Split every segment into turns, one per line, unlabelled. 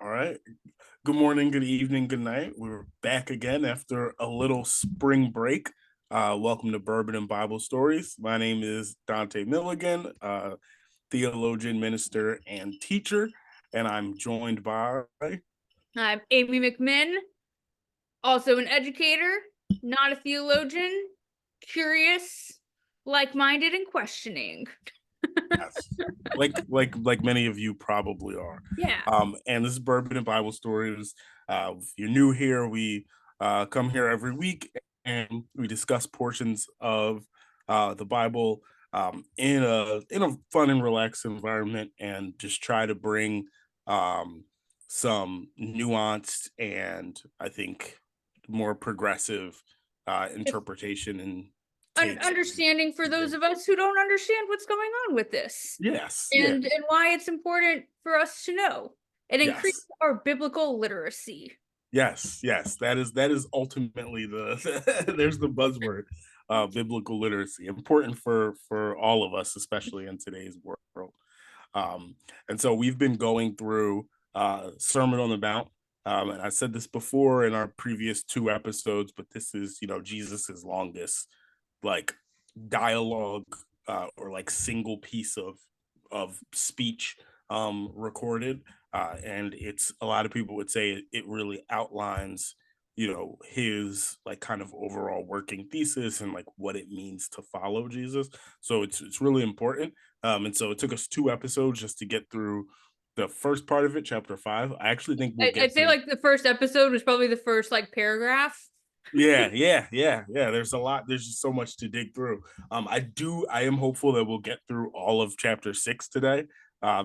All right. Good morning, good evening, good night. We're back again after a little spring break. Welcome to Bourbon and Bible Stories. My name is Donte Milligan, theologian, minister, and teacher, and I'm joined by.
I'm Amy McMinn, also an educator, not a theologian, curious, like-minded, and questioning.
Yes, like many of you probably are.
Yeah.
And this is Bourbon and Bible Stories. If you're new here, we come here every week and we discuss portions of the Bible in a fun and relaxed environment, and just try to bring some nuanced and I think more progressive interpretation and takes.
Understanding for those of us who don't understand what's going on with this,
Yes, yeah,
and why it's important for us to know and increase
yes.
our biblical literacy.
Yes. That is ultimately the there's the buzzword, biblical literacy, important for all of us, especially in today's world. And so we've been going through Sermon on the Mount. And I said this before in our previous two episodes, but this is, Jesus's longest like dialogue or like single piece of speech recorded, and it's a lot of people would say it really outlines his like kind of overall working thesis and like what it means to follow Jesus. So it's really important. And so it took us two episodes just to get through the first part of it, chapter 5. I actually think we'll
I'd
get
say
through.
like the first episode was probably the first like paragraph.
Yeah. There's a lot. There's just so much to dig through. I am hopeful that we'll get through all of chapter 6 today.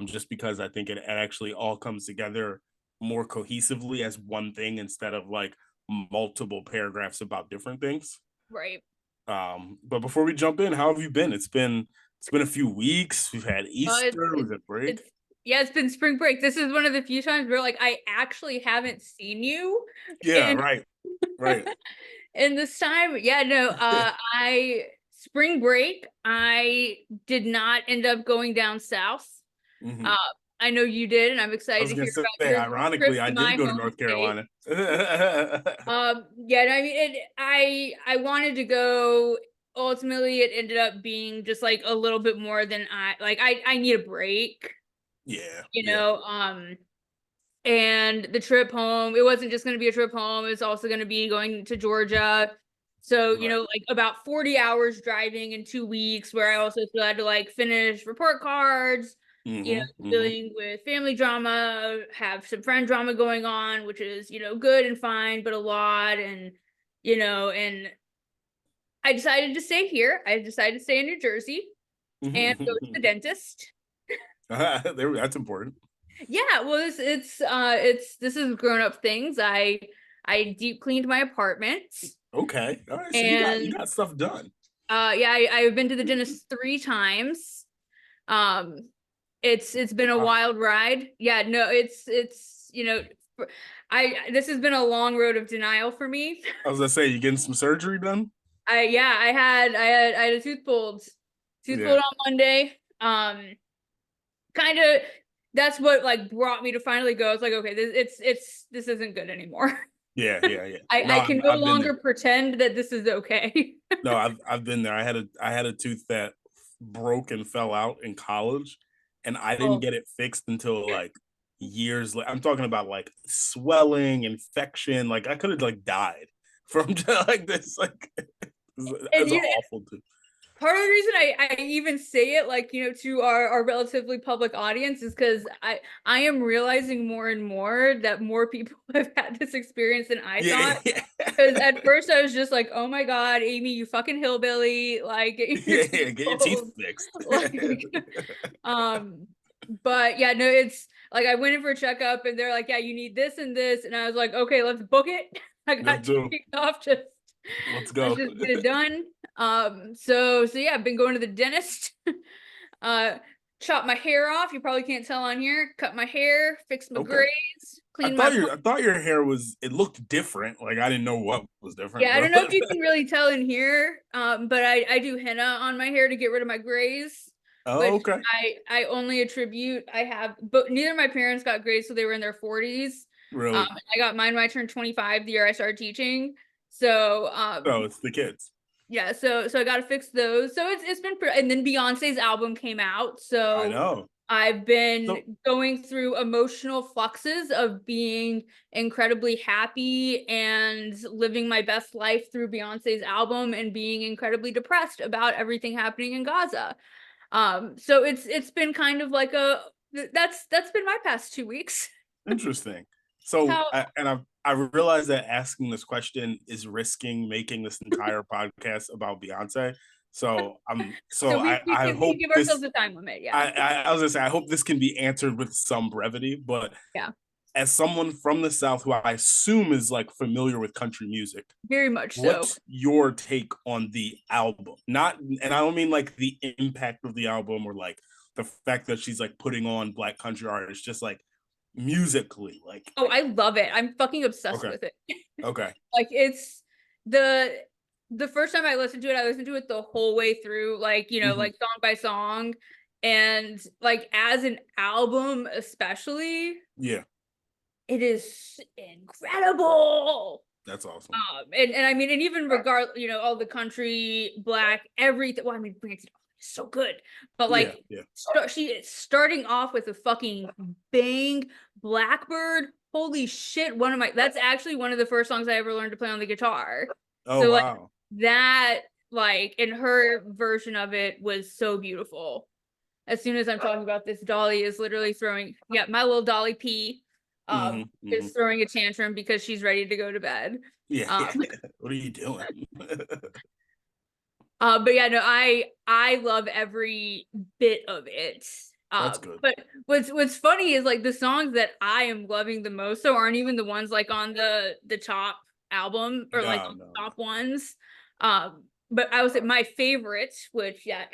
Just because I think it actually all comes together more cohesively as one thing instead of like multiple paragraphs about different things.
Right.
But before we jump in, how have you been? It's been a few weeks. We've had Easter, we've had break.
It's yeah, it's been spring break. This is one of the few times where like I actually haven't seen you
Yeah,
in
right.
in this time. Yeah, no, I spring break, I did not end up going down south. Uh
Hmm.
I know you did, and I'm
I
excited
was
to
gonna
hear
say,
about your trip
ironically, I
to
did
my
go to
home
North
state.
Carolina.
Yeah, no, I mean, I wanted to go. Ultimately, it ended up being just like a little bit more than I need a break,
Yeah,
you
yeah.
know. And the trip home, it wasn't just going to be a trip home, it was also going to be going to Georgia. So,
Right.
like about 40 hours driving in 2 weeks, where I also still had to like finish report cards,
Mhm, mhm.
dealing with family drama, have some friend drama going on, which is, good and fine, but a lot. And I decided to stay here. I decided to stay in New Jersey and go to the dentist.
That's important.
Yeah, well, this is grown up things. I deep cleaned my apartment,
Okay. All right. So you
and
got stuff done.
yeah, I've been to the dentist 3 times. Um, it's been a
Wow.
wild ride. Yeah, no, it's I this has been a long road of denial for me.
I was gonna say, you getting some surgery done?
I had a tooth
Yeah.
pulled on Monday. Kind of that's what like brought me to finally go. It's like, okay, this isn't good anymore.
Yeah. No,
I can no
I've been
longer
there.
pretend that this is okay.
No, I've been there. I had a tooth that broke and fell out in college, and I didn't
Oh,
get it fixed until like years later. I'm talking about like swelling, infection. Like I could have like died from just, like this. Like
and
as an awful tooth.
part of the reason I even say it like to our relatively public audience is because I am realizing more and more that more people have had this experience than I
Yeah,
thought.
yeah.
Because at first I was just like, oh my God, Amy, you fucking hillbilly, like get your
Yeah,
teeth
get your teeth
pulled.
fixed.
Like, um, but yeah, no, it's like I went in for a checkup and they're like, yeah, you need this and this. And I was like, okay, let's book it. I
Let's
got two
do.
weeks off, just
Let's
let's
go.
just get it done. So yeah, I've been going to the dentist. uh, chop my hair off. You probably can't tell on here. Cut my hair, fix my
Okay.
grays, clean my.
I thought your hair was it looked different. Like I didn't know what was different,
Yeah, I
but
don't know if you can really tell in here, but I do henna on my hair to get rid of my grays.
Oh,
which
okay.
I only attribute I have, but neither of my parents got grades, so they were in their 40s.
Really?
I got mine when I turned 25 the year I started teaching. So
So it's the kids.
yeah, so I got to fix those. So it's been and then Beyonce's album came out.
I
So
know.
I've
So
been going through emotional fluxes of being incredibly happy and living my best life through Beyonce's album and being incredibly depressed about everything happening in Gaza. So it's been kind of like a that's been my past 2 weeks.
interesting. So,
How
I realize that asking this question is risking making this entire podcast about Beyonce.
so
I
we
hope
give
this
ourselves a time limit, yeah.
I was gonna say I hope this can be answered with some brevity, but
Yeah,
as someone from the South who I assume is like familiar with country music,
very much so.
what's your take on the album? Not, and I don't mean like the impact of the album or like the fact that she's like putting on black country artists, just like musically, like
Oh, I love it. I'm fucking obsessed
okay,
with it.
okay,
Like it's the the first time I listened to it, I listened to it the whole way through, like,
hmm
like song by song. And like as an album, especially,
yeah,
it is incredible.
that's awesome.
And I mean, and even regard, all the country, black, everything. Well, I mean, granted, it's so good, but
Yeah,
like,
yeah.
she is starting off with a fucking bang, Blackbird. Holy shit! That's actually one of the first songs I ever learned to play on the guitar.
Oh
So like
wow.
that, like, and her version of it was so beautiful. As soon as I'm talking about this, Dolly is literally throwing, yeah, my little Dolly P,
Hmm, hmm.
is throwing a tantrum because she's ready to go to bed.
Yeah,
Um,
yeah. What are you doing?
but yeah, no, I love every bit of it.
That's good.
But what's funny is like the songs that I am loving the most, so aren't even the ones like on the top album or like
No,
on
no,
the
no.
top ones. But I would say my favorite, which yeah,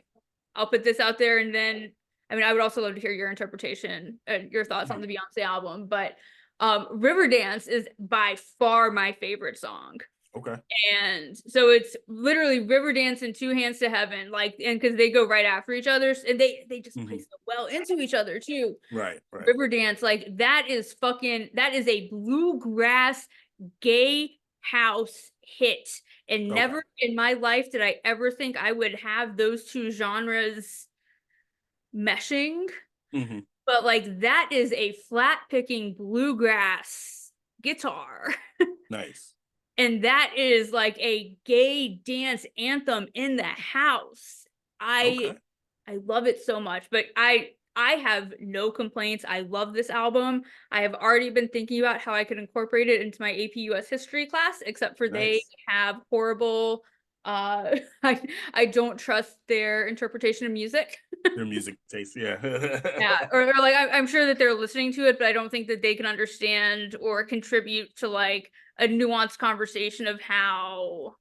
I'll put this out there, and then I mean I would also love to hear your interpretation and your thoughts on
Mhm.
the Beyonce album. But Riverdance is by far my favorite song.
Okay.
And so it's literally Riverdance and Two Hands to Heaven, like, and because they go right after each other, and they just play
Hmm.
so well into each other too.
Right, right.
Riverdance, like that is a bluegrass gay house hit. And
Okay.
never in my life did I ever think I would have those two genres meshing.
Hmm.
But like that is a flat picking bluegrass guitar.
Nice.
And that is like a gay dance anthem in the house. I
Okay.
I love it so much, but I have no complaints. I love this album. I have already been thinking about how I could incorporate it into my AP US history class, except for they
Nice.
have horrible I don't trust their interpretation of music.
Their music taste,
Yeah,
yeah.
or like I'm sure that they're listening to it, but I don't think that they can understand or contribute to like a nuanced conversation of how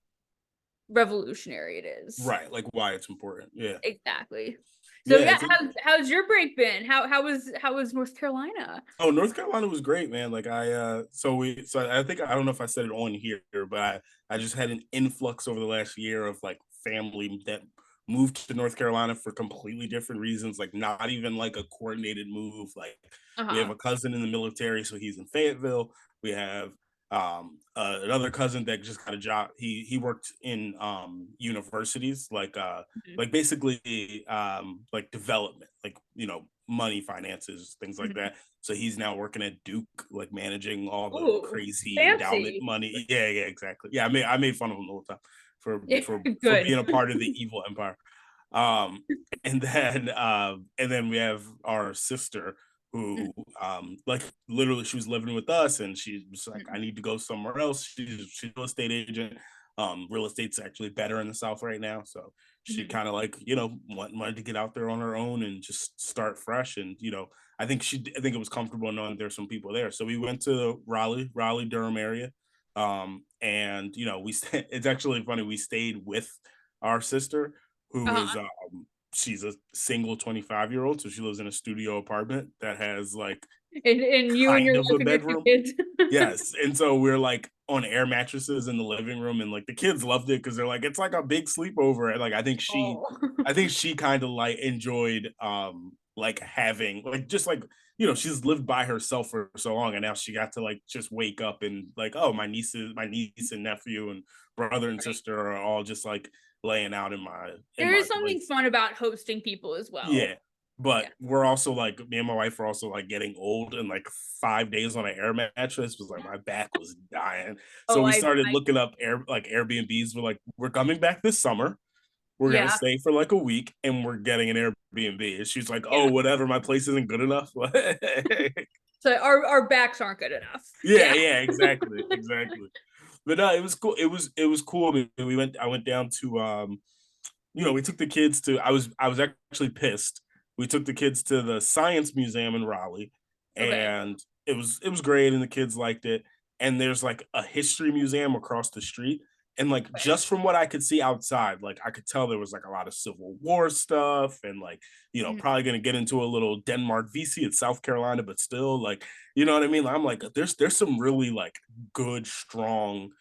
revolutionary it is.
Right, like why it's important. Yeah.
Exactly. So
Yeah,
yeah,
it's
how's your break been? How was North Carolina?
oh, North Carolina was great, man. Like so I think I don't know if I said it on here, but I just had an influx over the last year of like family that moved to North Carolina for completely different reasons, like not even like a coordinated move. Like we have
Uh-huh.
a cousin in the military, so he's in Fayetteville. We have another cousin that just got a job. He worked in universities
Mhm.
like basically like development, like money, finances, things like
Mhm.
that. So he's now working at Duke, like managing all the
Ooh,
crazy endowment
fancy.
money. Yeah, yeah, exactly. Yeah, I made fun of him the whole time for
Yeah,
for
good.
being a part of the evil empire. Um, and then we have our sister
Mhm.
who like literally she was living with us and she was like, I
Mhm.
need to go somewhere else. She's a real estate agent. Real estate's actually better in the South right now. So she
Mhm.
kind of like, wanted to get out there on her own and just start fresh. And, I think it was comfortable knowing there's some people there. So we went to Raleigh, Durham area. And, it's actually funny. We stayed with our sister who is
Uh-huh.
she's a single 25-year-old, so she lives in a studio apartment that has like
And you and
kind
your
of
wife
a
and your two
bedroom.
kids.
Yes. And so we're like on air mattresses in the living room, and like the kids loved it because they're like, it's like a big sleepover. And like
Oh.
I think she kind of like enjoyed like having like just like she's lived by herself for so long, and now she got to like just wake up and like, oh, my niece and nephew and brother and
Right.
sister are all just like laying out in
There
my
is something
place.
fun about hosting people as well.
Yeah. But
Yeah.
we're also like, me and my wife are also like getting old, and like 5 days on an air mattress was like my back was dying. So
Oh,
we
I
started looking up Airbnbs. We're like, we're coming back this summer. We're gonna
yeah,
stay for like a week, and we're getting an Airbnb. And she's like, oh,
yeah.
whatever, my place isn't good enough.
So our backs aren't good enough.
Yeah,
Yeah.
yeah, exactly, exactly. But no, it was cool. It was cool. I went down to we took the kids to I was actually pissed. We took the kids to the Science Museum in Raleigh,
Okay.
and it was great, and the kids liked it. And there's like a history museum across the street. And like
Okay.
just from what I could see outside, like I could tell there was like a lot of Civil War stuff, and like,
Mhm.
probably gonna get into a little Denmark VC at South Carolina, but still like, you know what I mean? I'm like, there's some really like good, strong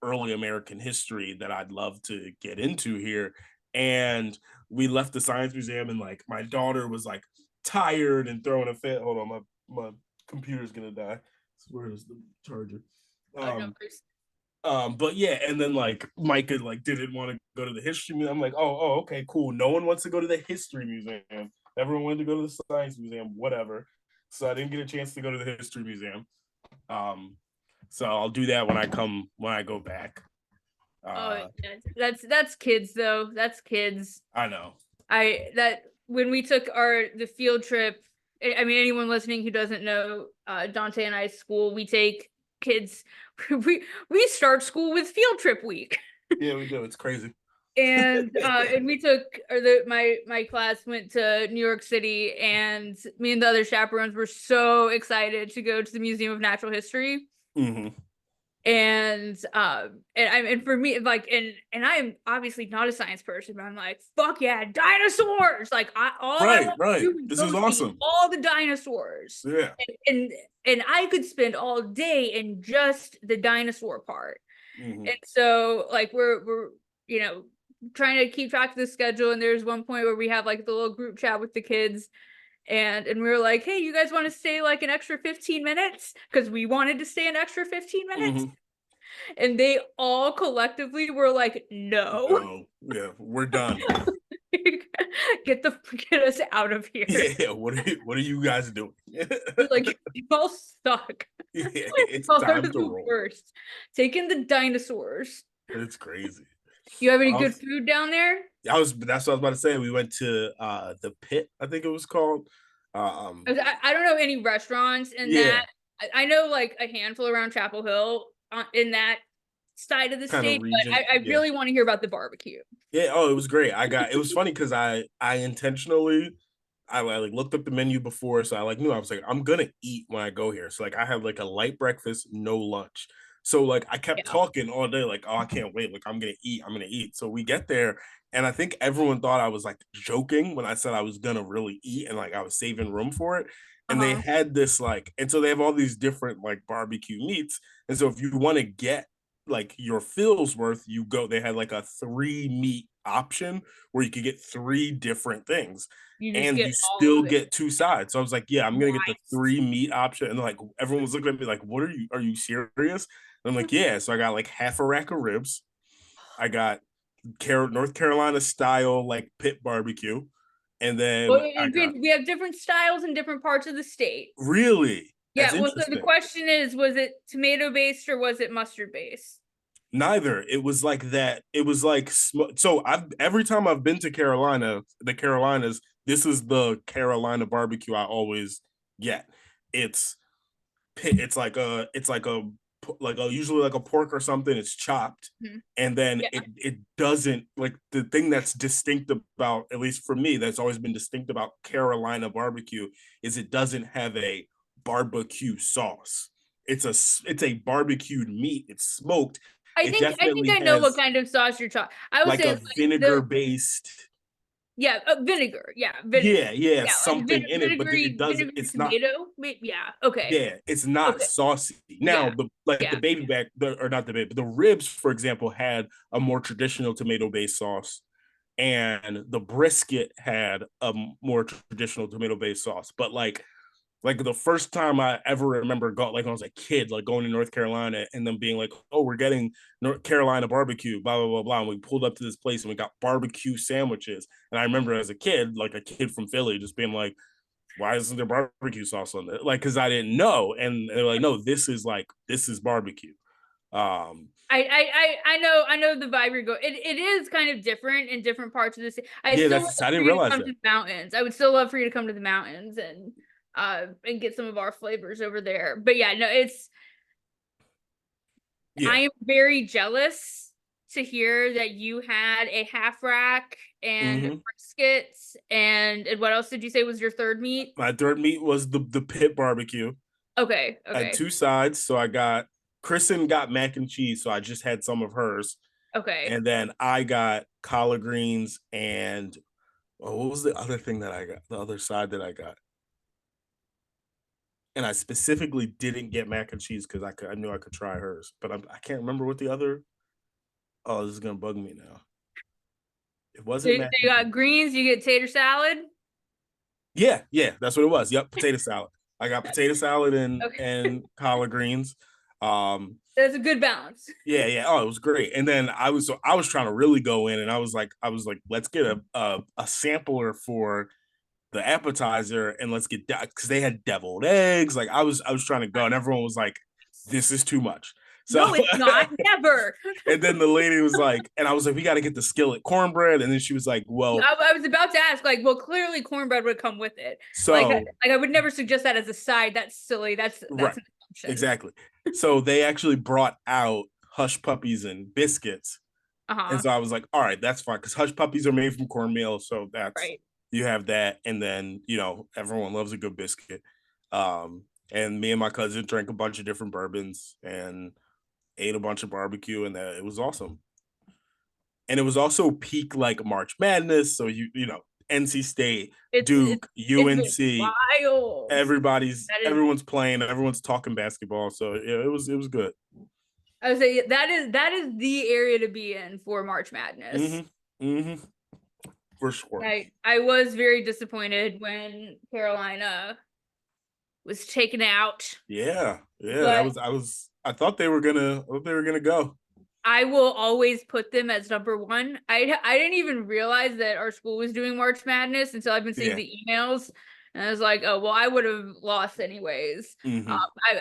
early American history that I'd love to get into here. And we left the Science Museum, and like my daughter was like tired and throwing a fit. Hold on, my computer's gonna die. Where is the charger?
Oh no
Um,
worries.
but yeah, and then like Micah like didn't want to go to the history museum. I'm like, okay, cool. No one wants to go to the history museum. Everyone wanted to go to the science museum, whatever. So I didn't get a chance to go to the history museum. Um, so I'll do that when I go back.
Oh,
Uh,
yeah. That's kids though. That's kids.
I know.
I that when we took our the field trip. I mean, anyone listening who doesn't know, Dante and I's school, we take kids. We start school with field trip week.
Yeah, we do. It's crazy.
And we took or the my class went to New York City, and me and the other chaperones were so excited to go to the Museum of Natural History.
Hmm.
And for me, like, and I'm obviously not a science person, but I'm like, fuck yeah, dinosaurs. Like, all I
Right,
want to
right.
do is
This
go
is
see
awesome.
all the dinosaurs.
Yeah.
And I could spend all day in just the dinosaur part.
Hmm.
And so like we're you know trying to keep track of the schedule, and there's one point where we have like the little group chat with the kids, and we were like, hey, you guys want to stay like an extra 15 minutes, because we wanted to stay an extra 15 minutes.
Hmm.
And they all collectively were like, no.
No. Yeah, we're done.
Get us out of here.
Yeah. What are you guys doing? Yeah,
Like, you all suck.
it's
Y'all are
time to
the
roll.
worst. Taking the dinosaurs.
It's crazy.
You have any
I
good
was
food down there?
that's what I was about to say. We went to the pit, I think it was called.
I,
Um
I don't know any restaurants in that.
yeah,
I know like a handful around Chapel Hill, in that side of the
kind of
state, but
region.
I
Yeah.
really want to hear about the barbecue.
Yeah, oh, it was great. It was funny because I intentionally I like looked up the menu before, so I like knew I was like, I'm gonna eat when I go here. So like I had like a light breakfast, no lunch. So like I kept
Yeah.
talking all day, like, oh, I can't wait. Like I'm gonna eat, I'm gonna eat. So we get there, and I think everyone thought I was like joking when I said I was gonna really eat and like I was saving room for it. And they
Uh-huh.
had this like, and so they have all these different like barbecue meats. And so if you want to get like your fills worth, you go, they had like a 3 meat option where you could get 3 different things
You just
and
get
you
all of
still
it.
get 2 sides. So I was like, yeah, I'm gonna get the
Nice.
3 meat option. And like everyone was looking at me like, what are you serious? And I'm like, yeah. So I got like half a rack of ribs. I got North Carolina style like pit barbecue. And
Well,
then I got
we have different styles in different parts of the state.
really, that's
Yeah. Well, so the
interesting.
question is, was it tomato based or was it mustard based?
Neither. It was like that. It was like so. I've every time I've been to Carolina, the Carolinas, this is the Carolina barbecue I always get. It's it's like a usually like a pork or something. It's chopped,
Mhm.
and then
Yeah.
it doesn't like the thing that's distinct about, at least for me, that's always been distinct about Carolina barbecue is it doesn't have a barbecue sauce. It's a barbecued meat. It's smoked. It
I think
definitely
I know what
has
kind of sauce you're talking. I would
like
say
a
like
vinegar based.
Yeah, vinegar. Yeah,
Yeah,
yeah, like
something in it, but it doesn't.
vinegary
It's not.
tomato. Yeah. Okay.
Yeah, it's not
Okay.
saucy. Now
Yeah.
the like the
Yeah.
baby back the, or not the baby, but the ribs, for example, had a more traditional tomato based sauce, and the brisket had a more traditional tomato based sauce. But like the first time I ever remember like when I was a kid, like going to North Carolina and them being like, "Oh, we're getting North Carolina barbecue," blah blah blah blah. And we pulled up to this place and we got barbecue sandwiches. And I remember as a kid, like a kid from Philly, just being like, "Why isn't there barbecue sauce on it?" Like, because I didn't know, and they're like, "No, this is barbecue." Um,
I know the vibe you're going. It is kind of different in different parts of the city. I
yeah,
still love
that's I
for
didn't
you to
realize
come
that.
to the mountains. I would still love for you to come to the mountains and get some of our flavors over there. But yeah, no, it's I
Yeah,
am very jealous to hear that you had a half rack and
mm-hmm.
briskets and what else did you say was your third meat?
My third meat was the pit barbecue.
Okay,
I had
okay,
two sides, so I got Kristen got mac and cheese, so I just had some of hers,
okay.
and then I got collard greens and what was the other thing that I got? The other side that I got, and I specifically didn't get mac and cheese because I knew I could try hers, but I can't remember what the other. Oh, this is gonna bug me now. It
So,
wasn't
so
mac
you
and cheese.
got greens, you get tater salad.
Yeah, that's what it was. Yep, potato salad. I got potato salad
Okay,
and collard greens. Um,
that's a good balance.
yeah. Oh, it was great. And then I was trying to really go in, and I was like, let's get a sampler for the appetizer, and let's get because they had deviled eggs. Like I was trying to go, and everyone was like, this is too much. So
No, it's not. Never.
and then the lady was like, and I was like, we got to get the skillet cornbread, and then she was like, well,
I was about to ask, like, well, clearly cornbread would come with it.
so
Like I would never suggest that as a side. That's silly. That's
right,
an assumption.
exactly. So they actually brought out hush puppies and biscuits. And
Uh-huh.
so I was like, all right, that's fine. Because hush puppies are made from cornmeal. So that's,
Right.
you have that. And then, everyone loves a good biscuit. And me and my cousin drank a bunch of different bourbons and ate a bunch of barbecue. And it was awesome. And it was also peak like March Madness. So, NC State,
It's it's
Duke,
it's been
UNC,
wild. That is
everyone's playing, everyone's talking basketball. So yeah, it was good.
I would say that is the area to be in for March Madness.
Mm-hmm. Mm-hmm. For sure.
I was very disappointed when Carolina was taken out,
Yeah.
but
I thought they were gonna go.
I will always put them as number one. I didn't even realize that our school was doing March Madness until I've been seeing
Yeah.
the emails, and I was like, oh well, I would have lost anyways.
Mm-hmm.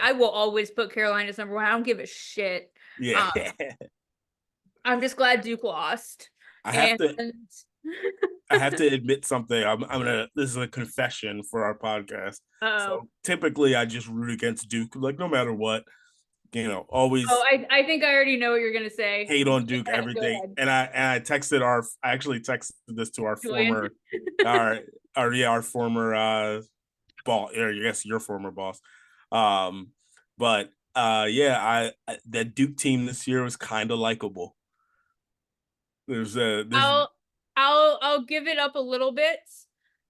I will always put Carolina as number one. I don't give a shit.
Yeah.
Um, I'm just glad Duke lost,
I have
and
to I have to admit something. I'm gonna this is a confession for our podcast.
oh
So typically I just root against Duke, like no matter what,
oh,
always
I think I already know what you're gonna say.
hate on
Go
Duke
ahead, go
everything.
ahead,
And I actually texted this to
Julian.
our our former boss, or I guess your former boss. Um, but yeah, that Duke team this year was kind of likable. There's
I'll I'll give it up a little bit.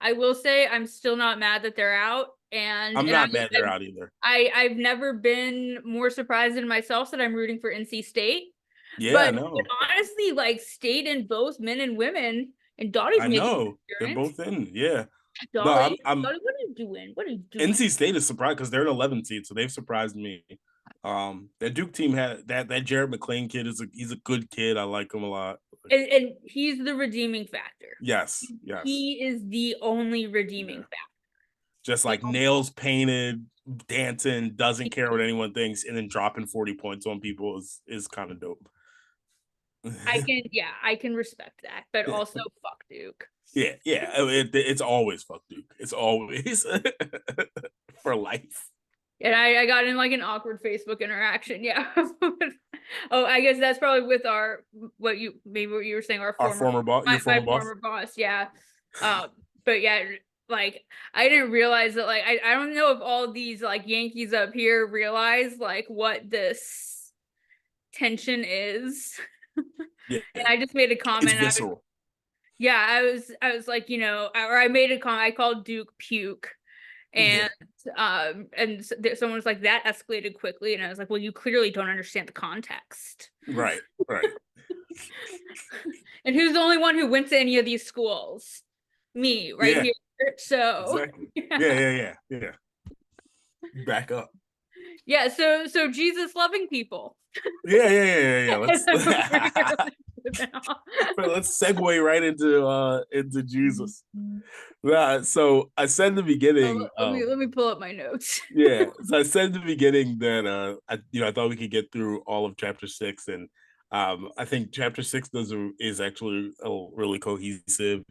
I will say I'm still not mad that they're out,
I'm
and
not mad they're out either.
I've never been more surprised in myself that I'm rooting for NC State.
Yeah, I
But
know.
honestly, like state in both men and women, and Dottie's
I
making
know.
an
They're
appearance.
both in. Yeah. No,
Dolly,
I'm
Dolly, what are you doing? What are you doing?
NC State is surprised because they're an 11 seed, so they've surprised me. That Duke team had that Jared McClain kid he's a good kid. I like him a lot.
And he's the redeeming factor.
Yes, yes.
He is the only redeeming
Yeah.
factor.
Just
You
like
know,
nails painted, dancing, doesn't care what anyone thinks, and then dropping 40 points on people is kind of dope.
yeah, I can respect that, but also fuck Duke.
Yeah. It's always fuck Duke. It's always for life.
And I got in like an awkward Facebook interaction. Yeah. Oh, I guess that's probably with our what you maybe what you were saying, our
Our
former
former boss, your
my
former boss.
former boss. Yeah. But yeah, like I didn't realize that like I don't know if all these like Yankees up here realize like what this tension is.
Yeah,
And I just made a
it's
comment.
visceral.
Yeah, I was like, or I made a comment. I called Duke puke,
Yeah.
and someone was like, that escalated quickly, and I was like, well, you clearly don't understand the context.
Right. Right.
And who's the only one who went to any of these schools? Me, right
Yeah.
here. So
Exactly. Yeah.
yeah,
Yeah. Yeah. Yeah. Back up.
yeah. So Jesus loving people.
Yeah. Yeah. Yeah. Yeah. Yeah.
And
Let's
I'm very related to them.
let's segue right into Jesus. So I said in the beginning,
Let me pull up my notes.
yeah. So I said in the beginning that I thought we could get through all of chapter 6, and I think chapter 6 is actually really cohesive,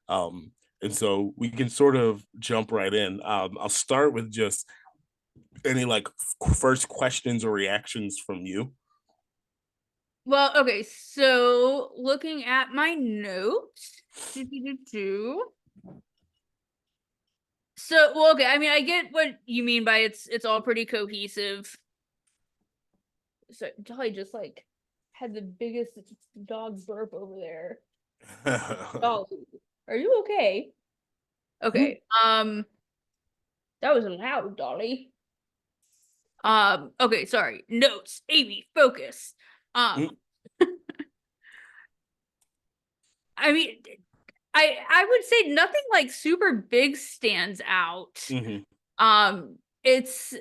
um, and so we can sort of jump right in. I'll start with just any like first questions or reactions from you.
Well, okay, so looking at my notes. Do. So, well, okay, I mean, I get what you mean by it's all pretty cohesive. So Dolly just like had the biggest dog burp over there. Dolly, are you okay? Okay. That was loud, Dolly. Okay, sorry. Notes. Amy, focus. Um, I mean, I would say nothing like super big stands out.
Mm-hmm.
It's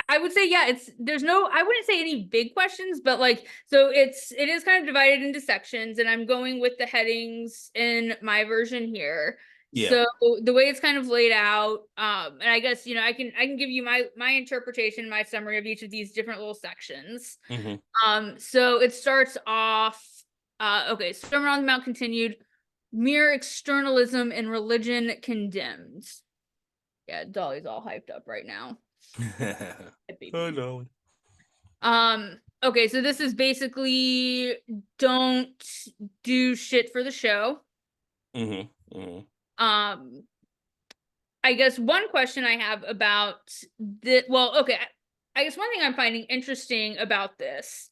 I would say, yeah, there's no, I wouldn't say any big questions, but like, so it is kind of divided into sections, and I'm going with the headings in my version here.
Yeah.
So the way it's kind of laid out, and I guess, I can give you my interpretation, my summary of each of these different little sections.
Mm-hmm.
So it starts off, okay, Sermon on the Mount continued, mere externalism and religion condemned. Yeah, Dolly's all hyped up right now.
Oh no.
Okay, so this is basically don't do shit for the show.
Mm-hmm. Mm-hmm.
Um, I guess one question I have about the well, okay, I guess one thing I'm finding interesting about this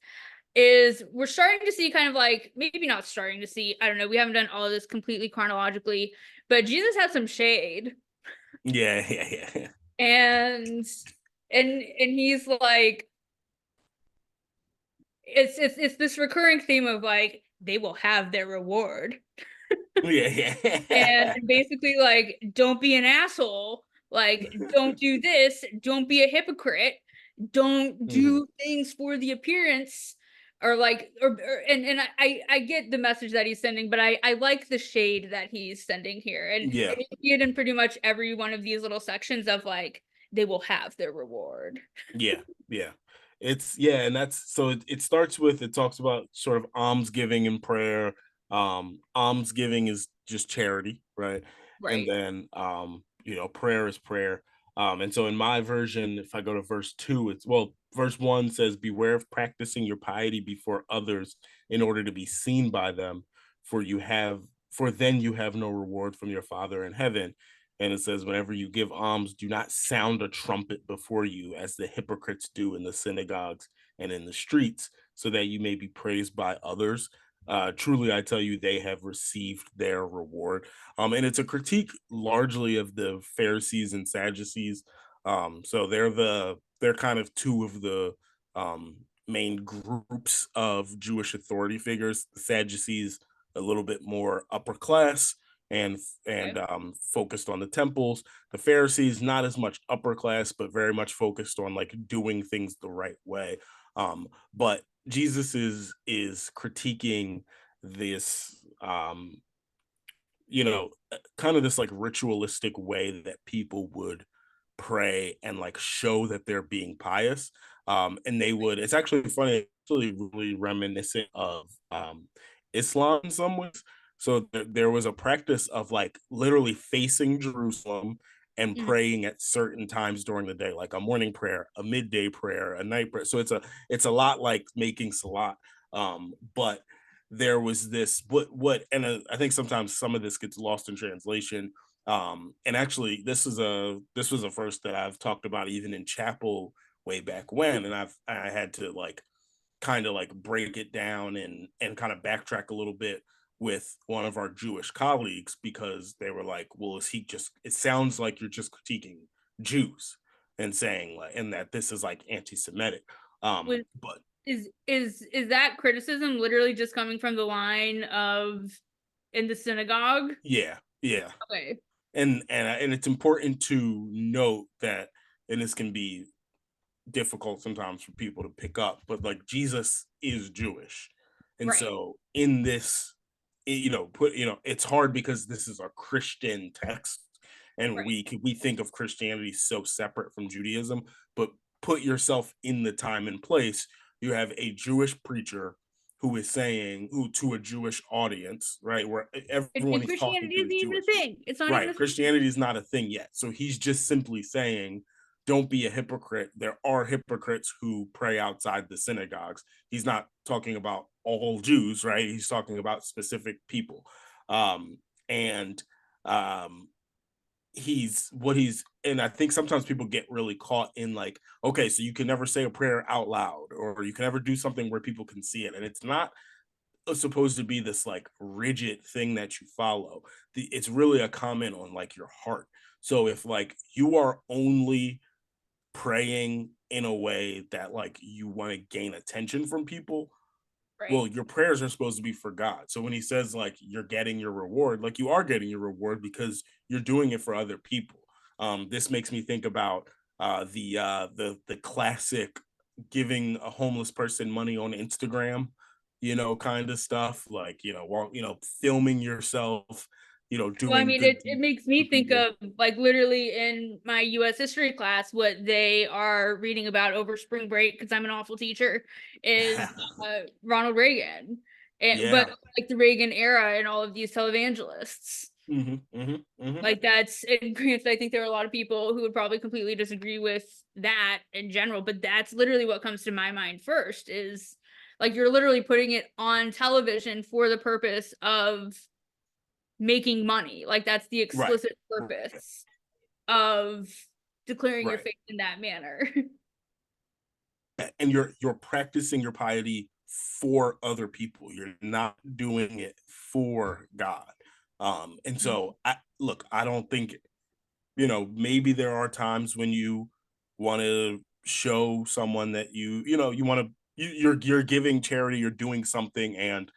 is we're starting to see kind of like maybe not starting to see, I don't know, we haven't done all of this completely chronologically, but Jesus has some shade.
Yeah. Yeah. Yeah.
And he's like it's this recurring theme of like they will have their reward.
Yeah.
And
Yeah.
basically like don't be an asshole, like don't do this, don't be a hypocrite, don't
Mm-hmm.
do things for the appearance, or like and I get the message that he's sending, but I like the shade that he's sending here, and
Yeah.
you see it in pretty much every one of these little sections of like they will have their reward.
Yeah, yeah. It's yeah, and that's so it starts with it talks about sort of almsgiving and prayer. Almsgiving is just charity, right? And
Right.
then prayer is prayer. And so in my version, if I go to verse 2, it's well, verse 1 says, "Beware of practicing your piety before others in order to be seen by them, for you have for then you have no reward from your Father in heaven." And it says, whenever you give alms, do not sound a trumpet before you, as the hypocrites do in the synagogues and in the streets, so that you may be praised by others. Truly, I tell you, they have received their reward. And it's a critique largely of the Pharisees and Sadducees. So they're kind of two of the main groups of Jewish authority figures. The Sadducees a little bit more upper class, and
Okay.
focused on the temples. The Pharisees not as much upper class, but very much focused on like doing things the right way. But Jesus is critiquing this kind of this like ritualistic way that people would pray and like show that they're being pious. And they would, it's actually funny, actually really reminiscent of Islam in some ways. So there was a practice of like literally facing Jerusalem and
Mhm.
praying at certain times during the day, like a morning prayer, a midday prayer, a night prayer. So it's a lot like making salat. But there was this and I think sometimes some of this gets lost in translation. And actually this was a verse that I've talked about even in chapel way back when, and I had to like kind of like break it down and kind of backtrack a little bit with one of our Jewish colleagues because they were like, well, is he just, it sounds like you're just critiquing Jews and saying like, and that this is like anti-Semitic.
Was
But
is that criticism literally just coming from the line of in the synagogue?
yeah, yeah.
Okay,
And it's important to note that, and this can be difficult sometimes for people to pick up, but like Jesus is Jewish. And
right,
so in this, it's hard because this is a Christian text and
right.
we think of Christianity so separate from Judaism, but put yourself in the time and place. You have a Jewish preacher who is saying who to a Jewish audience, right? Where everyone
And
he's talking
Christianity
to
isn't
is
even a
Jewish.
thing. It's not even a
Right.
thing.
Christianity is not a thing yet. So he's just simply saying, don't be a hypocrite. There are hypocrites who pray outside the synagogues. He's not talking about all Jews, right? He's talking about specific people. And um, and I think sometimes people get really caught in like, okay, so you can never say a prayer out loud, or you can never do something where people can see it. And it's not supposed to be this like rigid thing that you follow. It's really a comment on like your heart. So if like you are only praying in a way that like you want to gain attention from people, well,
Right.
your prayers are supposed to be for God. So when he says like you're getting your reward, like you are getting your reward because you're doing it for other people. This makes me think about the classic giving a homeless person money on Instagram, kind of stuff. Like, filming yourself,
Well, I
doing
mean,
good
it
deeds
makes
for
me think
people.
of like literally in my US history class, what they are reading about over spring break, because I'm an awful teacher, is Ronald Reagan. And but
Yeah.
like the Reagan era and all of these televangelists.
Hmm.
Like that's and granted, I think there are a lot of people who would probably completely disagree with that in general, but that's literally what comes to my mind first is like you're literally putting it on television for the purpose of making money. Like that's the
Right.
explicit purpose of declaring your
Right.
faith in that manner.
And you're practicing your piety for other people. You're not doing it for God. And so I don't think, maybe there are times when you want to show someone that you want to you're giving charity, you're doing something, and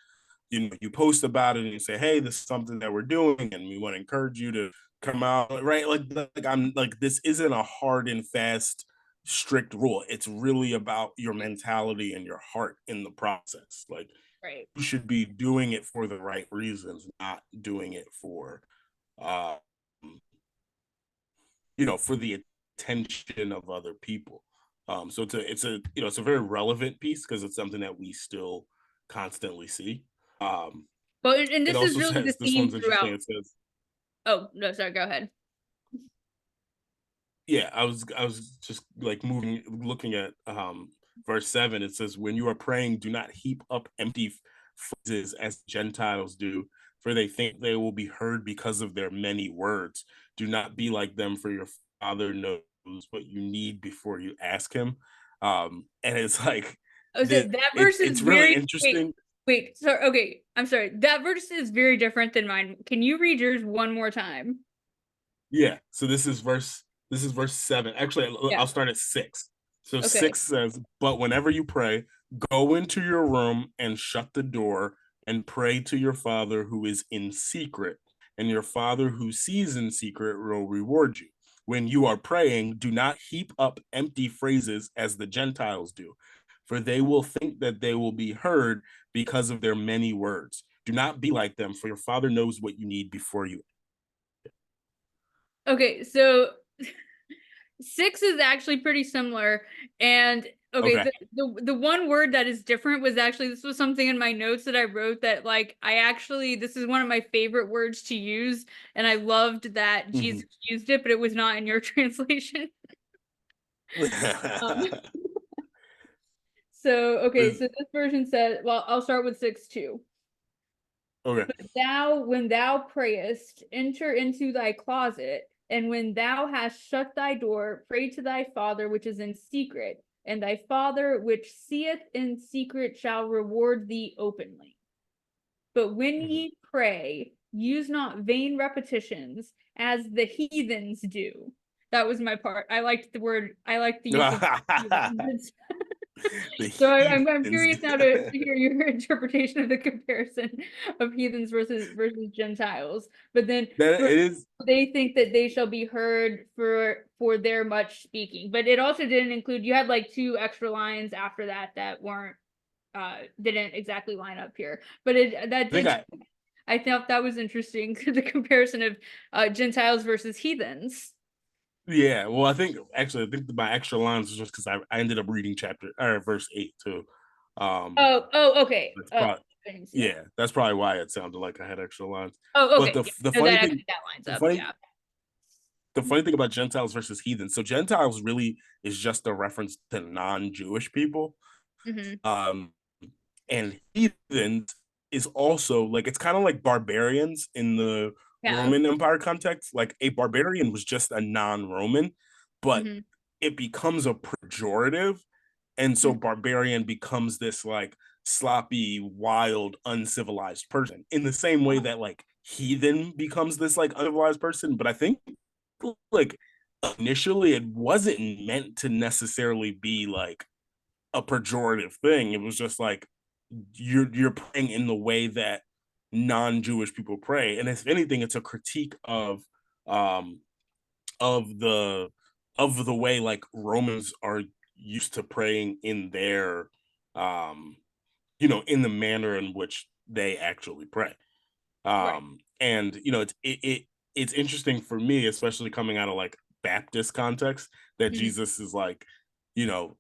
you post about it and you say, hey, this is something that we're doing and we want to encourage you to come out, right? Like I'm like, this isn't a hard and fast strict rule. It's really about your mentality and your heart in the process. Like,
Right.
you should be doing it for the right reasons, not doing it um for the attention of other people. So it's a very relevant piece because it's something that we still constantly see. um
But and
it
this is
also
really the
says, this
theme
one's interesting.
throughout.
It says,
Oh, no, sorry, go ahead.
yeah, I was just like moving, looking at verse 7. It says, when you are praying, do not heap up empty phrases as Gentiles do, for they think they will be heard because of their many words. Do not be like them, for your father knows what you need before you ask him. And it's like
Oh, so that verse is
it's really
very
interesting.
wait, sorry, okay, I'm sorry. That verse is very different than mine. Can you read yours one more time?
Yeah. So this is verse 7. Actually,
Yeah.
I'll start at 6. So
Okay.
6 says, "But whenever you pray, go into your room and shut the door and pray to your Father who is in secret, and your Father who sees in secret will reward you. When you are praying, do not heap up empty phrases as the Gentiles do, for they will think that they will be heard because of their many words. Do not be like them, for your Father knows what you need before you."
Okay, so six is actually pretty similar. And okay,
Okay.
the one word that is different was actually this was something in my notes that I wrote that like I actually this is one of my favorite words to use, and I loved that
Mhm.
Jesus used it, but it was not in your translation. Um, so okay, so this version said, well, I'll start with 6:2.
Okay.
Thou, when thou prayest, enter into thy closet, and when thou hast shut thy door, pray to thy Father which is in secret, and thy Father which seeth in secret shall reward thee openly. but when
Mhm.
ye pray, use not vain repetitions as the heathens do. That was my part. I liked the use of heathens.
The
So I'm
heathens.
curious now to hear your interpretation of the comparison of heathens versus Gentiles. But then
That
for
it is.
they think that they shall be heard for their much speaking. But it also didn't include, you had like two extra lines after that that weren't didn't exactly line up here. But it that
I think
did,
I
I thought that was interesting, the comparison of Gentiles versus heathens.
Yeah, well, I think my extra lines was just because I ended up reading chapter or verse 8 too.
Oh, okay.
That's
Oh,
probably
I didn't see that.
yeah, that's probably why it sounded like I had extra lines.
Oh,
But
okay. Yeah. No, that actually that lines
the
up.
funny
Yeah.
the funny thing about Gentiles versus heathens, so Gentiles really is just a reference to non-Jewish people.
Hmm.
Um, and heathens is also like it's kind of like barbarians in the
Yeah.
Roman Empire context. Like a barbarian was just a non-Roman, but
Hmm.
it becomes a pejorative, and so
Hmm.
barbarian becomes this like sloppy, wild, uncivilized person. In the same way that like heathen becomes this like uncivilized person, but I think like initially it wasn't meant to necessarily be like a pejorative thing. It was just like you're praying in the way that non-Jewish people pray, and if anything, it's a critique um of the of the way like Romans are used to praying in their um in the manner in which they actually pray.
Right.
And it's interesting for me, especially coming out of like Baptist context, that
Hmm.
Jesus is like, you know,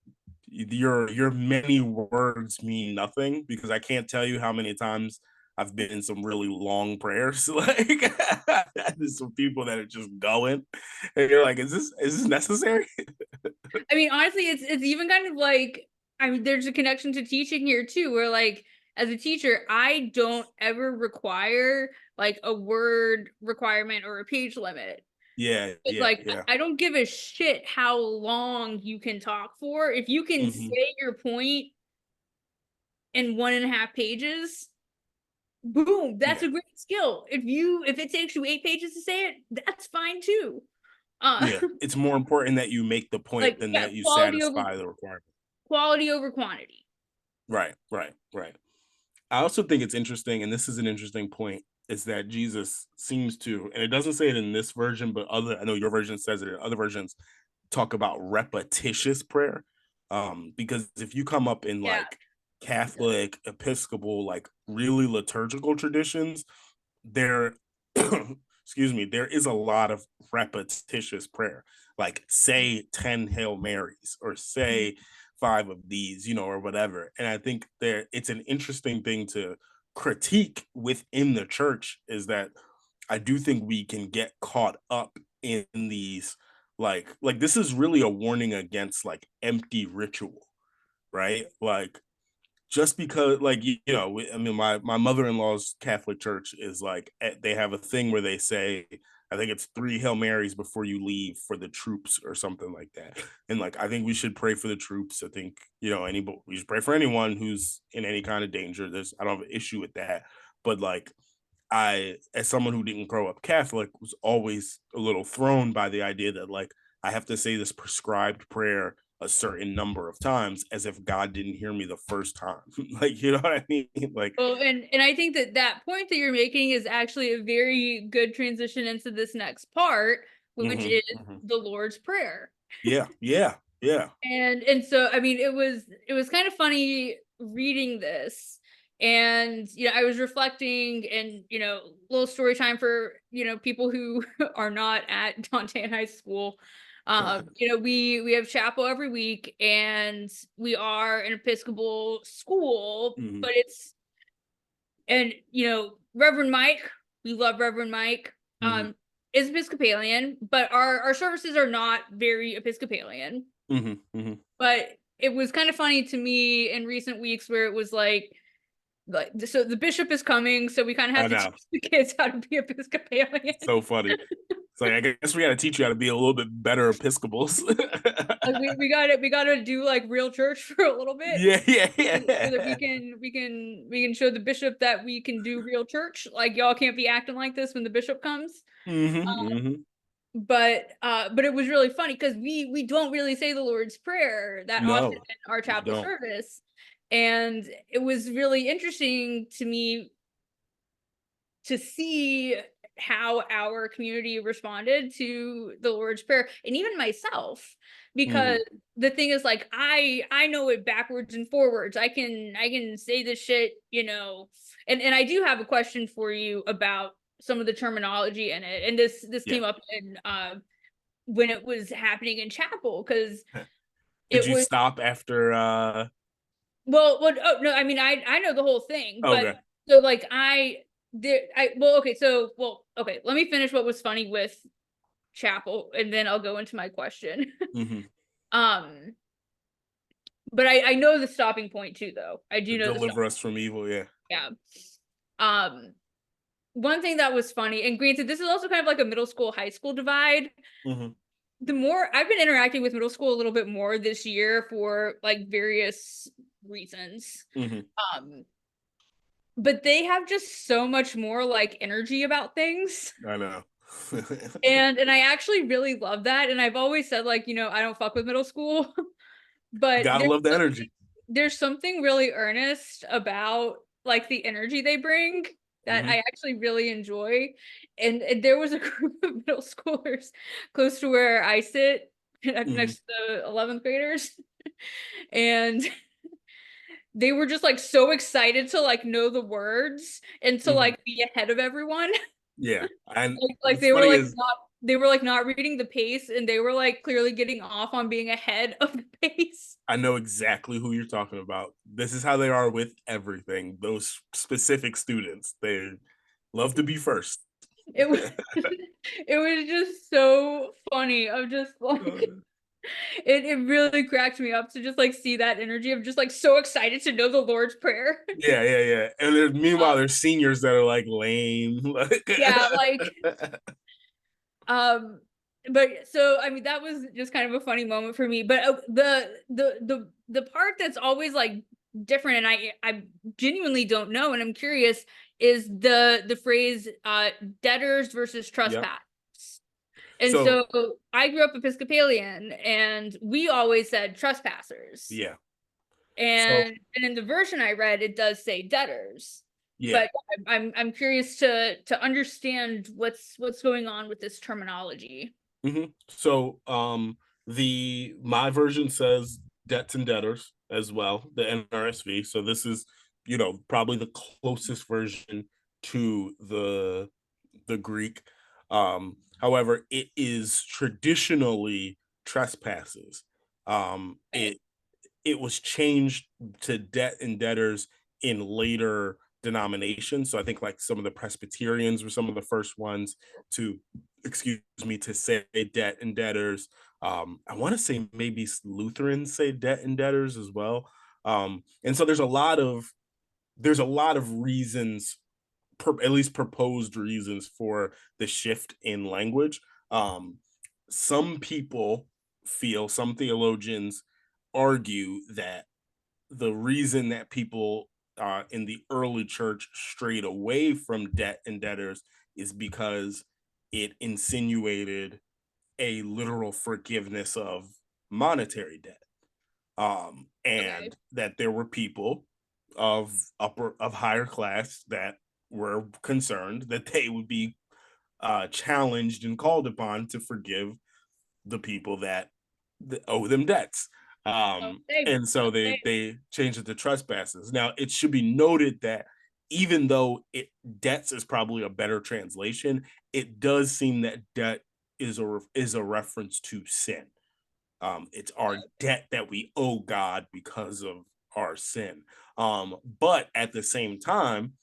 your many words mean nothing, because I can't tell you how many times I've been in some really long prayers. Like there's some people that are just going, and you're like, is this necessary?
I mean, honestly, it's even kind of like, I mean, there's a connection to teaching here too, where like as a teacher, I don't ever require like a word requirement or a page limit.
Yeah,
It's
yeah,
like
yeah.
I don't give a shit how long you can talk for. If you can
Hmm.
say your point in 1.5 pages, boom, that's
Yeah,
a great skill. If it takes you 8 pages to say it, that's fine too.
yeah. It's more important that you make the point
Like,
than
yeah,
that you satisfy the requirement.
quality over quantity.
Right, right, right. I also think it's interesting, and this is an interesting point, is that Jesus seems to, and it doesn't say it in this version, but I know your version says it, in other versions talk about repetitious prayer. Because if you come up in
Yeah,
like
it does.
Catholic, Episcopal, like really liturgical traditions, there excuse me, there is a lot of repetitious prayer, like say 10 Hail Marys or
Mhm.
say five of these, or whatever. And I think there it's an interesting thing to critique within the church, is that I do think we can get caught up in these like this is really a warning against like empty ritual, right? Like just because like I mean my mother-in-law's Catholic church is like they have a thing where they say, I think it's three Hail Marys before you leave for the troops or something like that. And like I think we should pray for the troops. I think anybody, we should pray for anyone who's in any kind of danger. I don't have an issue with that. But like I, as someone who didn't grow up Catholic, was always a little thrown by the idea that like I have to say this prescribed prayer a certain number of times, as if God didn't hear me the first time. Like, you know what I mean? Like,
Well, and I think that that point that you're making is actually a very good transition into this next part, which
mhm,
is
mhm.
the Lord's Prayer.
Yeah, yeah, yeah.
And so I mean it was kind of funny reading this, and I was reflecting, and little story time for people who are not at Donte and high school. We have chapel every week, and we are an Episcopal school,
Mhm,
but it's, and Reverend Mike, we love Reverend Mike,
mhm,
is Episcopalian, but our services are not very Episcopalian.
mhm, mhm.
But it was kind of funny to me in recent weeks where it was like so the bishop is coming, so we kind of
I
have to teach
know.
the kids how to be Episcopalian.
So funny. It's like, I guess we got to teach you how to be a little bit better Episcopals.
Like we gotta do like real church for a little bit
Yeah, yeah,
so that we
yeah.
can we can show the bishop that we can do real church. Like y'all can't be acting like this when the bishop comes.
Mm-hmm.
But it was really funny because we don't really say the Lord's Prayer that often
No,
in our
we
chapel
don't.
service. And it was really interesting to me to see how our community responded to the Lord's Prayer, and even myself, because
Mm-hmm.
the thing is, like, I know it backwards and forwards. I can say this shit, and I do have a question for you about some of the terminology in it, and this
Yeah.
came up in when it was happening in chapel, because
Did
it
you
was
stop after
well, oh no, I mean, I know the whole thing, but
okay.
so like well, okay, okay, let me finish what was funny with chapel, and then I'll go into my question.
Mm-hmm.
um but I know the stopping point too, though. I do know the
Deliver
stopping.
us from evil, yeah.
Yeah. um One thing that was funny, and granted this is also kind of like a middle school high school divide.
Mm-hmm.
The more I've been interacting with middle school a little bit more this year for like various reasons,
Mm-hmm.
um but they have just so much more like energy about things.
I know.
And I actually really love that, and I've always said, like, I don't fuck with middle school. But
Gotta love the energy.
there's something really earnest about like the energy they bring that
Mm-hmm.
I actually really enjoy. And there was a group of middle schoolers close to where I sit,
Mm-hmm.
next to the 11th graders, and they were just like so excited to like know the words and to
Mm-hmm.
like be ahead of everyone.
Yeah. And
Like
what's
they were
funny
like
is
not reading the pace, and they were like clearly getting off on being ahead of the pace.
I know exactly who you're talking about. This is how they are with everything. Those specific students, they love to be first.
It was it was just so funny. Of just like it really cracked me up to just like see that energy of just like so excited to know the Lord's Prayer.
Yeah, yeah, yeah. And there's meanwhile
Um
there's seniors that are like lame. Like
yeah, like um but so I mean that was just kind of a funny moment for me. But the part that's always like different, and I genuinely don't know, and I'm curious, is the phrase debtors versus
Yep.
trespass. And
So
so I grew up Episcopalian, and we always said trespassers.
yeah. So
And in the version I read, it does say debtors.
yeah.
But I'm curious to understand what's going on with this terminology.
So the my version says debts and debtors as well, the NRSV. So this is, probably the closest version to the Greek. However, it is traditionally trespasses. Um,
Okay.
it it was changed to debt and debtors in later denominations. So I think like some of the Presbyterians were some of the first ones to, excuse me, to say debt and debtors. I want to say maybe Lutherans say debt and debtors as well. And so there's a lot of reasons, at least proposed reasons for the shift in language. Some people some theologians argue that the reason that people in the early church strayed away from debt and debtors is because it insinuated a literal forgiveness of monetary debt,
Okay.
and that there were people of higher class that were concerned that they would be challenged and called upon to forgive the people that owe them debts.
Okay.
And so they
Okay.
they changed it to trespasses. Now it should be noted that even though debts is probably a better translation, it does seem that debt is a reference to sin. It's our debt that we owe God because of our sin. But at the same time,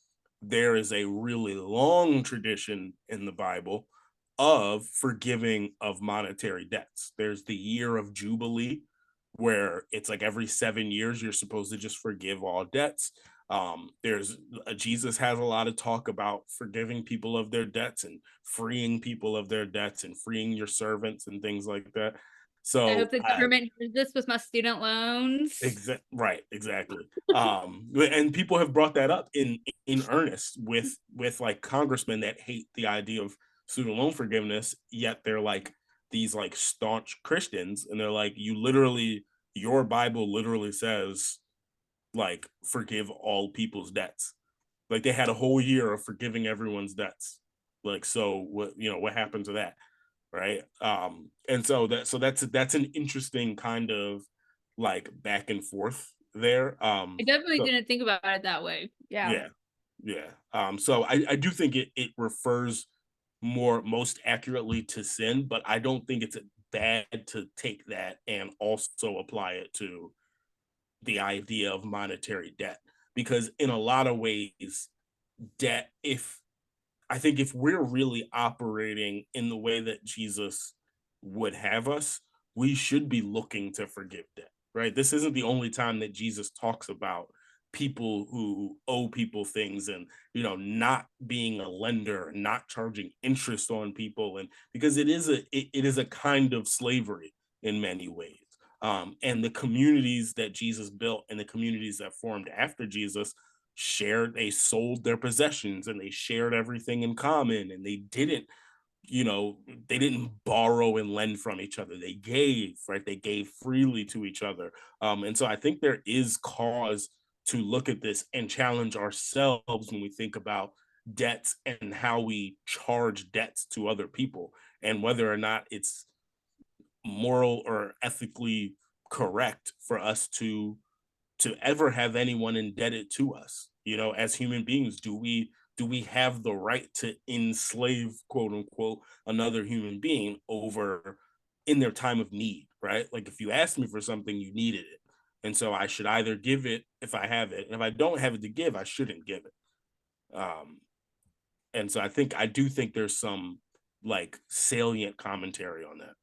there is a really long tradition in the Bible of forgiving of monetary debts. There's the year of Jubilee, where it's like every 7 years you're supposed to just forgive all debts. There's Jesus has a lot of talk about forgiving people of their debts and freeing people of their debts and freeing your servants and things like that.
I
So
hope the government hears this with my student loans.
Right, exactly. And people have brought that up in earnest with like congressmen that hate the idea of student loan forgiveness, yet they're like these like staunch Christians, and they're like, you literally, your Bible literally says like forgive all people's debts. Like they had a whole year of forgiving everyone's debts. Like, so what, what happened to that? Right. And so that's an interesting kind of like back and forth there.
I definitely
So
didn't think about it that way. Yeah.
yeah, yeah. So I do think it refers most accurately to sin, but I don't think it's bad to take that and also apply it to the idea of monetary debt, because in a lot of ways, debt, if I think if we're really operating in the way that Jesus would have us, we should be looking to forgive debt, right? This isn't the only time that Jesus talks about people who owe people things, and not being a lender, not charging interest on people, and because it is a kind of slavery in many ways. And the communities that Jesus built and the communities that formed after Jesus they sold their possessions and they shared everything in common, and you know they didn't borrow and lend from each other. They gave, right? They gave freely to each other. And so I think there is cause to look at this and challenge ourselves when we think about debts and how we charge debts to other people, and whether or not it's moral or ethically correct for us to ever have anyone indebted to us. As human beings, do we have the right to enslave, quote unquote, another human being over in their time of need, right? Like if you asked me for something, you needed it, and so I should either give it if I have it, and if I don't have it to give, I shouldn't give it. And so I do think there's some like salient commentary on that.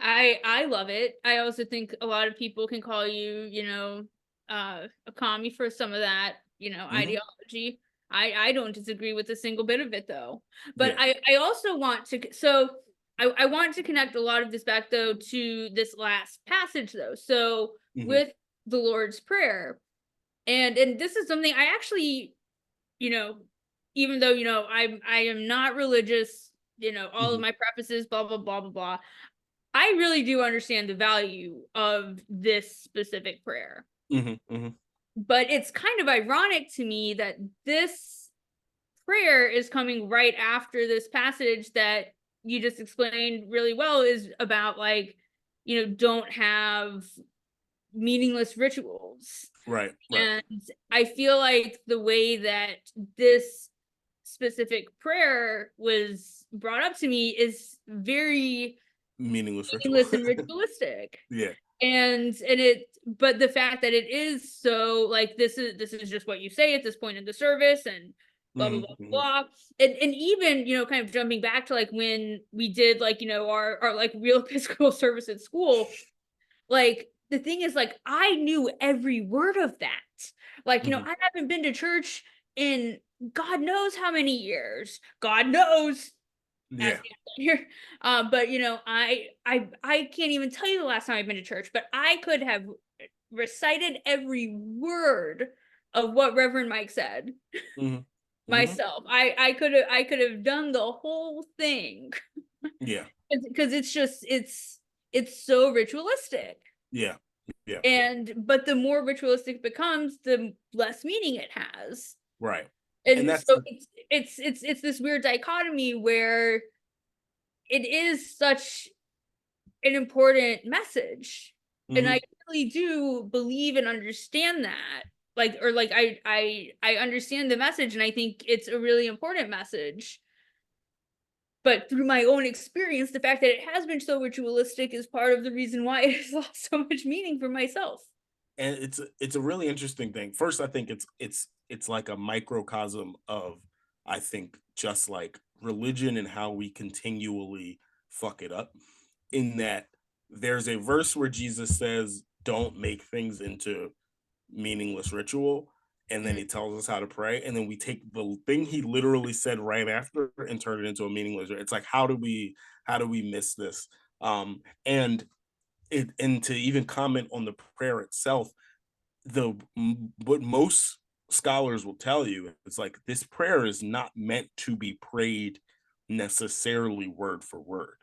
I love it. I also think a lot of people can call you, a commie for some of that,
Mm-hmm.
ideology. I don't disagree with a single bit of it though. But
Yeah.
I also want to I want to connect a lot of this back though to this last passage though. So
Mm-hmm.
with the Lord's Prayer. And this is something I actually, you know, even though, I am not religious, all of
Mm-hmm.
my prefaces, blah blah blah blah blah. I really do understand the value of this specific prayer.
Mm-hmm. Mm-hmm.
But it's kind of ironic to me that this prayer is coming right after this passage that you just explained really well is about like, don't have meaningless rituals.
Right. Right.
And I feel like the way that this specific prayer was brought up to me is very
Meaningless ritual.
meaningless and ritualistic.
Yeah.
And it but the fact that it is so like this is just what you say at this point in the service and blah blah blah
Mm-hmm. Mm-hmm.
blah. And even kind of jumping back to like when we did like our like real Episcopal service at school, like the thing is like I knew every word of that. Like,
Mm-hmm.
I haven't been to church in God knows how many years. God knows
Yeah.
ask here. But I can't even tell you the last time I've been to church, but I could have recited every word of what Reverend Mike said
Mm-hmm. Mm-hmm.
myself. I could have done the whole thing
Yeah.
because it's so ritualistic.
Yeah. Yeah.
And but the more ritualistic it becomes, the less meaning it has.
Right. And
And
that's
so it's this weird dichotomy where it is such an important message. And
mm-hmm.
I really do believe and understand that. Like or like I understand the message and I think it's a really important message. But through my own experience, the fact that it has been so ritualistic is part of the reason why it has lost so much meaning for myself.
And it's a really interesting thing. First, I think it's like a microcosm of, I think, just like religion and how we continually fuck it up. In that there's a verse where Jesus says, "Don't make things into meaningless ritual, and then
Mhm.
he tells us how to pray, and then we take the thing he literally said right after and turn it into a meaningless. It's like, how do we miss this? And to even comment on the prayer itself, what most scholars will tell you is like this prayer is not meant to be prayed necessarily word for word.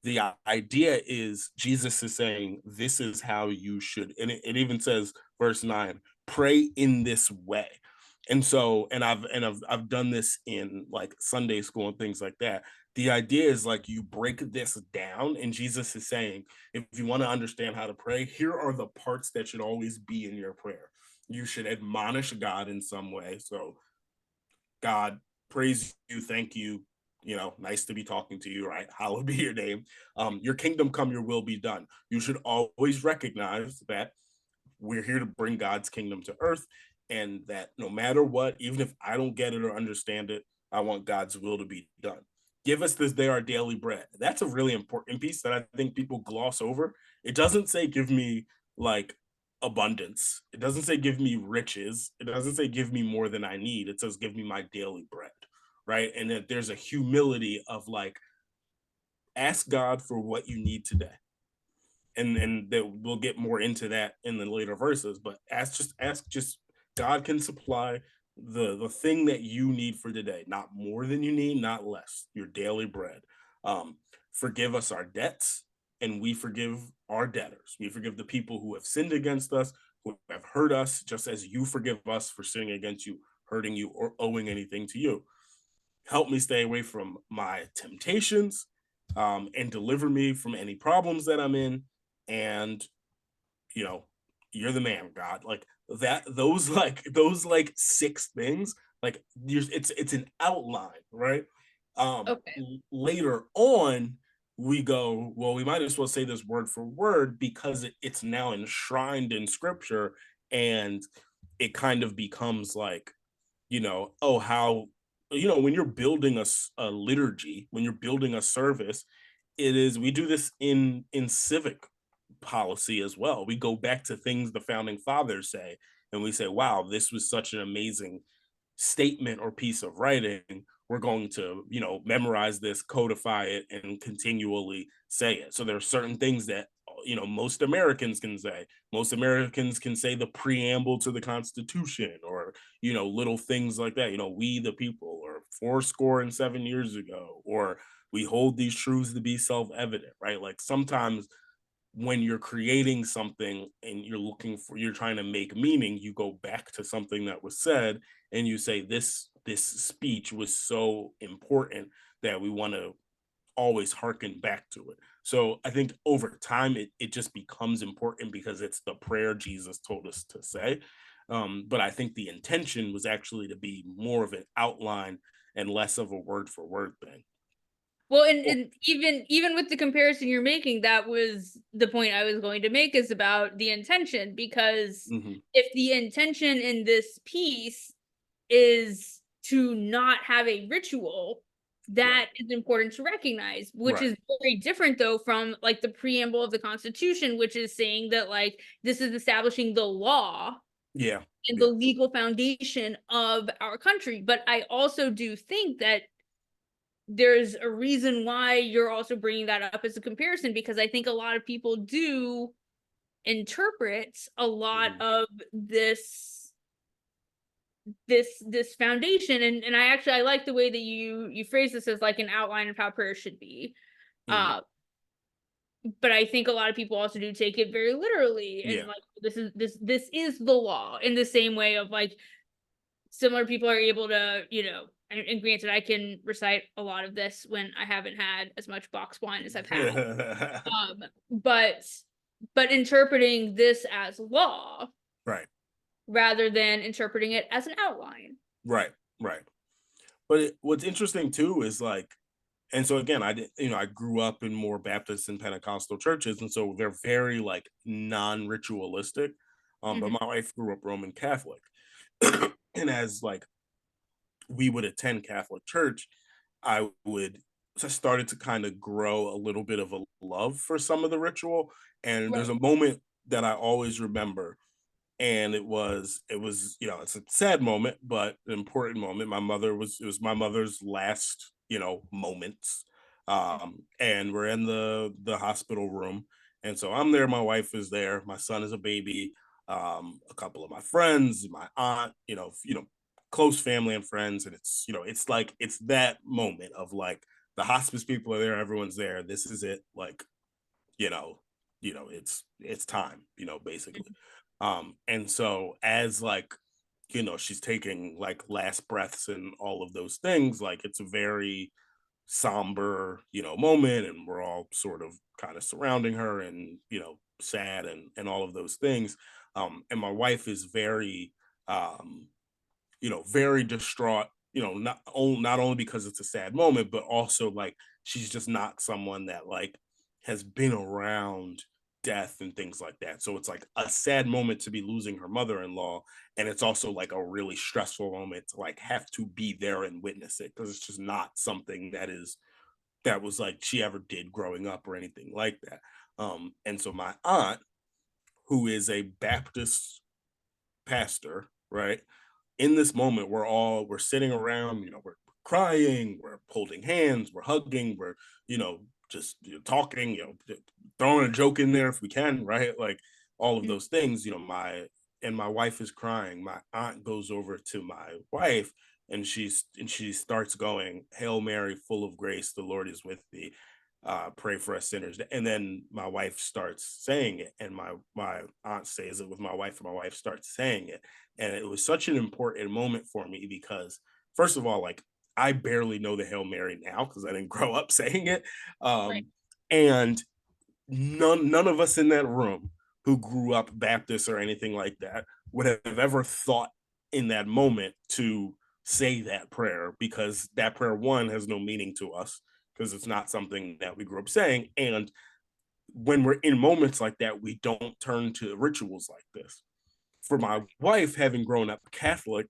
The idea is Jesus is saying this is how you should, and it even says verse 9, pray in this way. And so, and I've done this in like Sunday school and things like that. The idea is like you break this down, and Jesus is saying, if you want to understand how to pray, here are the parts that should always be in your prayer. You should admonish God in some way. So God, praise you, thank you. Nice to be talking to you, right? Hallowed be your name. Your kingdom come, your will be done. You should always recognize that we're here to bring God's kingdom to earth, and that no matter what, even if I don't get it or understand it, I want God's will to be done. Give us this day our daily bread. That's a really important piece that I think people gloss over. It doesn't say give me like abundance. It doesn't say give me riches. It doesn't say give me more than I need. It says give me my daily bread, right? And that there's a humility of like ask God for what you need today, and that we'll get more into that in the later verses. But ask, just God can supply the thing that you need for today, not more than you need, not less. Your daily bread. Um, Forgive us our debts, and we forgive our debtors. We forgive the people who have sinned against us, who have hurt us, just as you forgive us for sinning against you, hurting you, or owing anything to you. Help me stay away from my temptations, and deliver me from any problems that I'm in. And you know, you're the man, God. Like that, those like six things, like it's an outline, right?
Okay.
Later on, we go, well, we might as well say this word for word because it's now enshrined in scripture, and it kind of becomes like, oh, how, when you're building a liturgy, when you're building a service, we do this in civic policy as well. We go back to things the founding fathers say, and we say, wow, this was such an amazing statement or piece of writing. We're going to, memorize this, codify it, and continually say it. So there are certain things that, most Americans can say. Most Americans can say the preamble to the Constitution, or, little things like that. We the people, or 4 score and 7 years ago, or we hold these truths to be self-evident, right? Like sometimes when you're creating something and you're trying to make meaning, you go back to something that was said, and you say this speech was so important that we want to always harken back to it. So I think over time it just becomes important because it's the prayer Jesus told us to say. But I think the intention was actually to be more of an outline and less of a word for word thing.
Well, and even with the comparison you're making, that was the point I was going to make, is about the intention, because
Mm-hmm.
if the intention in this piece is to not have a ritual,
Right.
that is important to recognize, which
Right.
is very different though from like the preamble of the Constitution, which is saying that like this is establishing the law
Yeah.
and the
Yeah.
legal foundation of our country. But I also do think that there's a reason why you're also bringing that up as a comparison, because I think a lot of people do interpret a lot
Mm-hmm.
of this foundation, and I like the way that you phrase this as like an outline of how prayer should be.
Mm-hmm.
uh but I think a lot of people also do take it very literally, and
Yeah.
like this is the law, in the same way of like similar people are able to, and granted I can recite a lot of this when I haven't had as much box wine as I've had. um but interpreting this as law
Right.
rather than interpreting it as an outline.
Right. Right. But what's interesting too is like, and so again, I did, I grew up in more Baptist and Pentecostal churches, and so they're very like non-ritualistic. But
Hmm.
my wife grew up Roman Catholic, and as like we would attend Catholic church, I started to kind of grow a little bit of a love for some of the ritual. And there's
Right.
a moment that I always remember. and it's a sad moment, but an important moment. It was my mother's last moments, and we're in the hospital room, and so I'm there, my wife is there, my son is a baby, a couple of my friends, my aunt, close family and friends, and it's like it's that moment of like the hospice people are there, everyone's there, this is it, like you know, it's time, basically. And so as like, she's taking like last breaths and all of those things, like it's a very somber, moment, and we're all sort of kind of surrounding her and, sad and all of those things. And my wife is very very distraught, not only because it's a sad moment, but also like she's just not someone that like has been around death and things like that. So it's like a sad moment to be losing her mother-in-law, and it's also like a really stressful moment to like have to be there and witness it, because it's just not something that was like she ever did growing up or anything like that. And so my aunt, who is a Baptist pastor, right? In this moment, we're sitting around, we're crying, we're holding hands, we're hugging, we're just talking, throwing a joke in there if we can, right? Like all of
Mhm.
those things. My wife is crying. My aunt goes over to my wife, and she starts going, "Hail Mary, full of grace, the Lord is with thee. Pray for us sinners." And then my wife starts saying it, and my aunt says it with my wife, and my wife starts saying it, and it was such an important moment for me because, first of all, like I barely know the Hail Mary now because I didn't grow up saying it.
Right.
And none of us in that room who grew up Baptist or anything like that would have ever thought in that moment to say that prayer, because that prayer, one, has no meaning to us because it's not something that we grew up saying. And when we're in moments like that, we don't turn to rituals like this. For my wife, having grown up Catholic,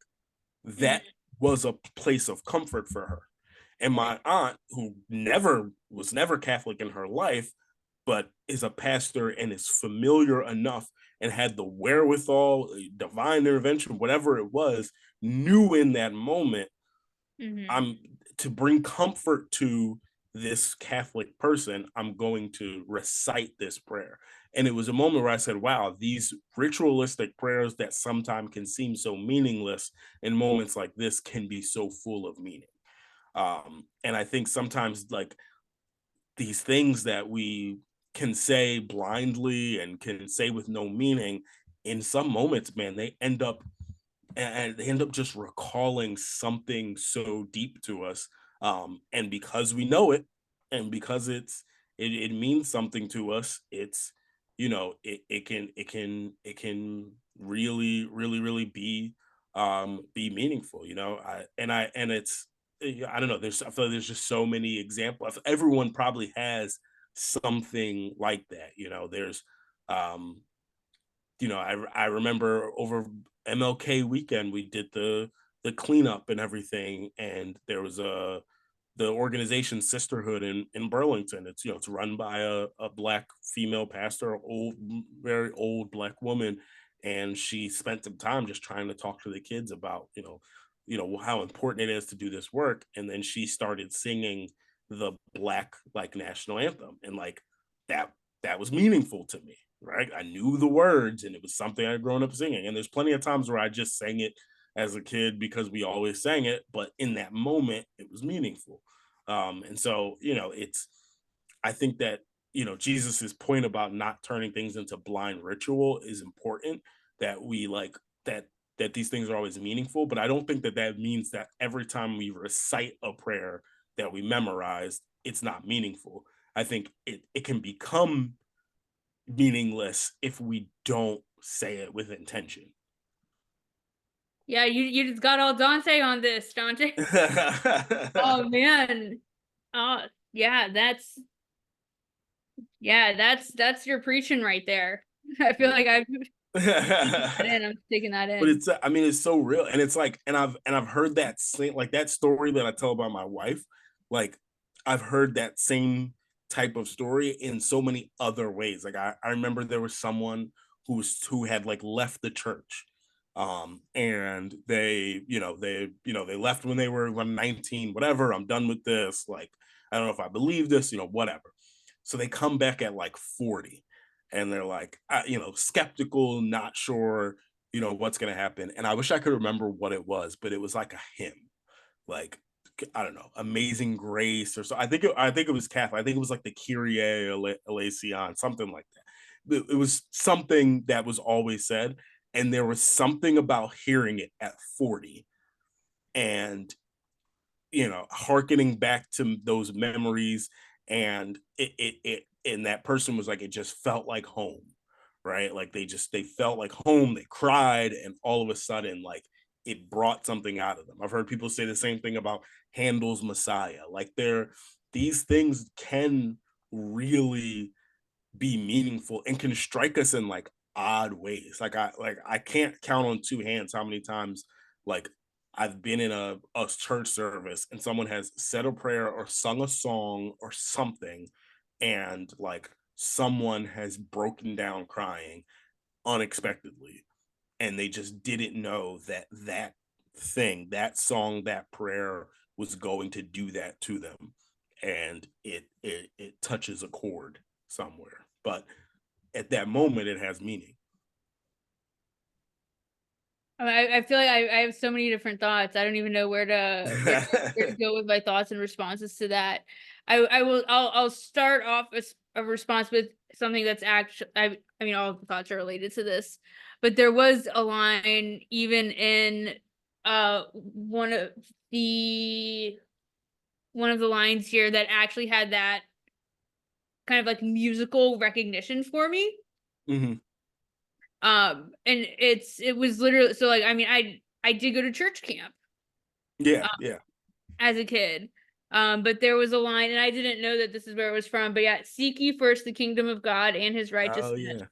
that
Mhm.
was a place of comfort for her. And
Right.
my aunt, who never Catholic in her life, but is a pastor and is familiar enough and had the wherewithal, divine intervention, whatever it was, knew in that moment,
Mhm.
I'm to bring comfort to this Catholic person, I'm going to recite this prayer. And it was a moment where I said, wow, these ritualistic prayers that sometimes can seem so meaningless in moments like this can be so full of meaning. And I think sometimes like these things that we can say blindly and can say with no meaning, in some moments, man, they end up just recalling something so deep to us. And because we know it, and because it means something to us, it can really be meaningful. And it's I don't know. I feel like there's just so many examples. Everyone probably has something like that. There's um I remember over MLK weekend we did the cleanup and everything, and there was the organization Sisterhood in Burlington. It's run by a black female pastor, very old black woman, and she spent some time just trying to talk to the kids about how important it is to do this work, and then she started singing the black like national anthem, and like that that was meaningful to me, right? I knew the words and it was something I'd grown up singing. And there's plenty of times where I just sang it as a kid because we always sang it, but in that moment, it was meaningful. And so, I think that, Jesus's point about not turning things into blind ritual is important, that we like that these things are always meaningful, but I don't think that that means that every time we recite a prayer that we memorized, it's not meaningful. I think it can become meaningless if we don't say it with intention.
Yeah, you just got all Dante on this, Dante. Oh man. Oh yeah, that's your preaching right there. I feel like I'm taking that in. I'm taking that
But
in.
I mean, it's so real, and it's like, and I've heard that same, like that story that I tell about my wife, like I've heard that same type of story in so many other ways. Like I remember there was someone who had like left the church, and they left when they were 19, whatever. I'm done with this. Like, I don't know if I believe this, whatever. So they come back at like 40, and they're like, skeptical, not sure, what's gonna happen. And I wish I could remember what it was, but it was like a hymn, like, I don't know, Amazing Grace or so. I think it was Catholic. I think it was like the Kyrie eleison, something like that. It was something that was always said, and there was something about hearing it at 40 and harkening back to those memories, and and that person was like, it just felt like home, right? Like they felt like home. They cried, and all of a sudden, like, it brought something out of them. I've heard people say the same thing about Handel's Messiah. Like, these things can really be meaningful and can strike us in like odd ways. Like I can't count on two hands how many times, like, I've been in a church service and someone has said a prayer or sung a song or something, and like someone has broken down crying unexpectedly, and they just didn't know that song, that prayer was going to do that to them, and it touches a chord somewhere. But at that moment, it has meaning.
I feel like I have so many different thoughts. I don't even know where to go with my thoughts and responses to that. I'll start off a response with something that's actually, I mean, all the thoughts are related to this, but there was a line even in one of the lines here that actually had that kind of like musical recognition for me.
Hmm.
And it was literally, so like, I mean, I did go to church camp
Yeah,
uh,
yeah.
as a kid. But there was a line, and I didn't know that this is where it was from, but yeah, seek ye first the kingdom of God and his
Oh
righteousness,
yeah,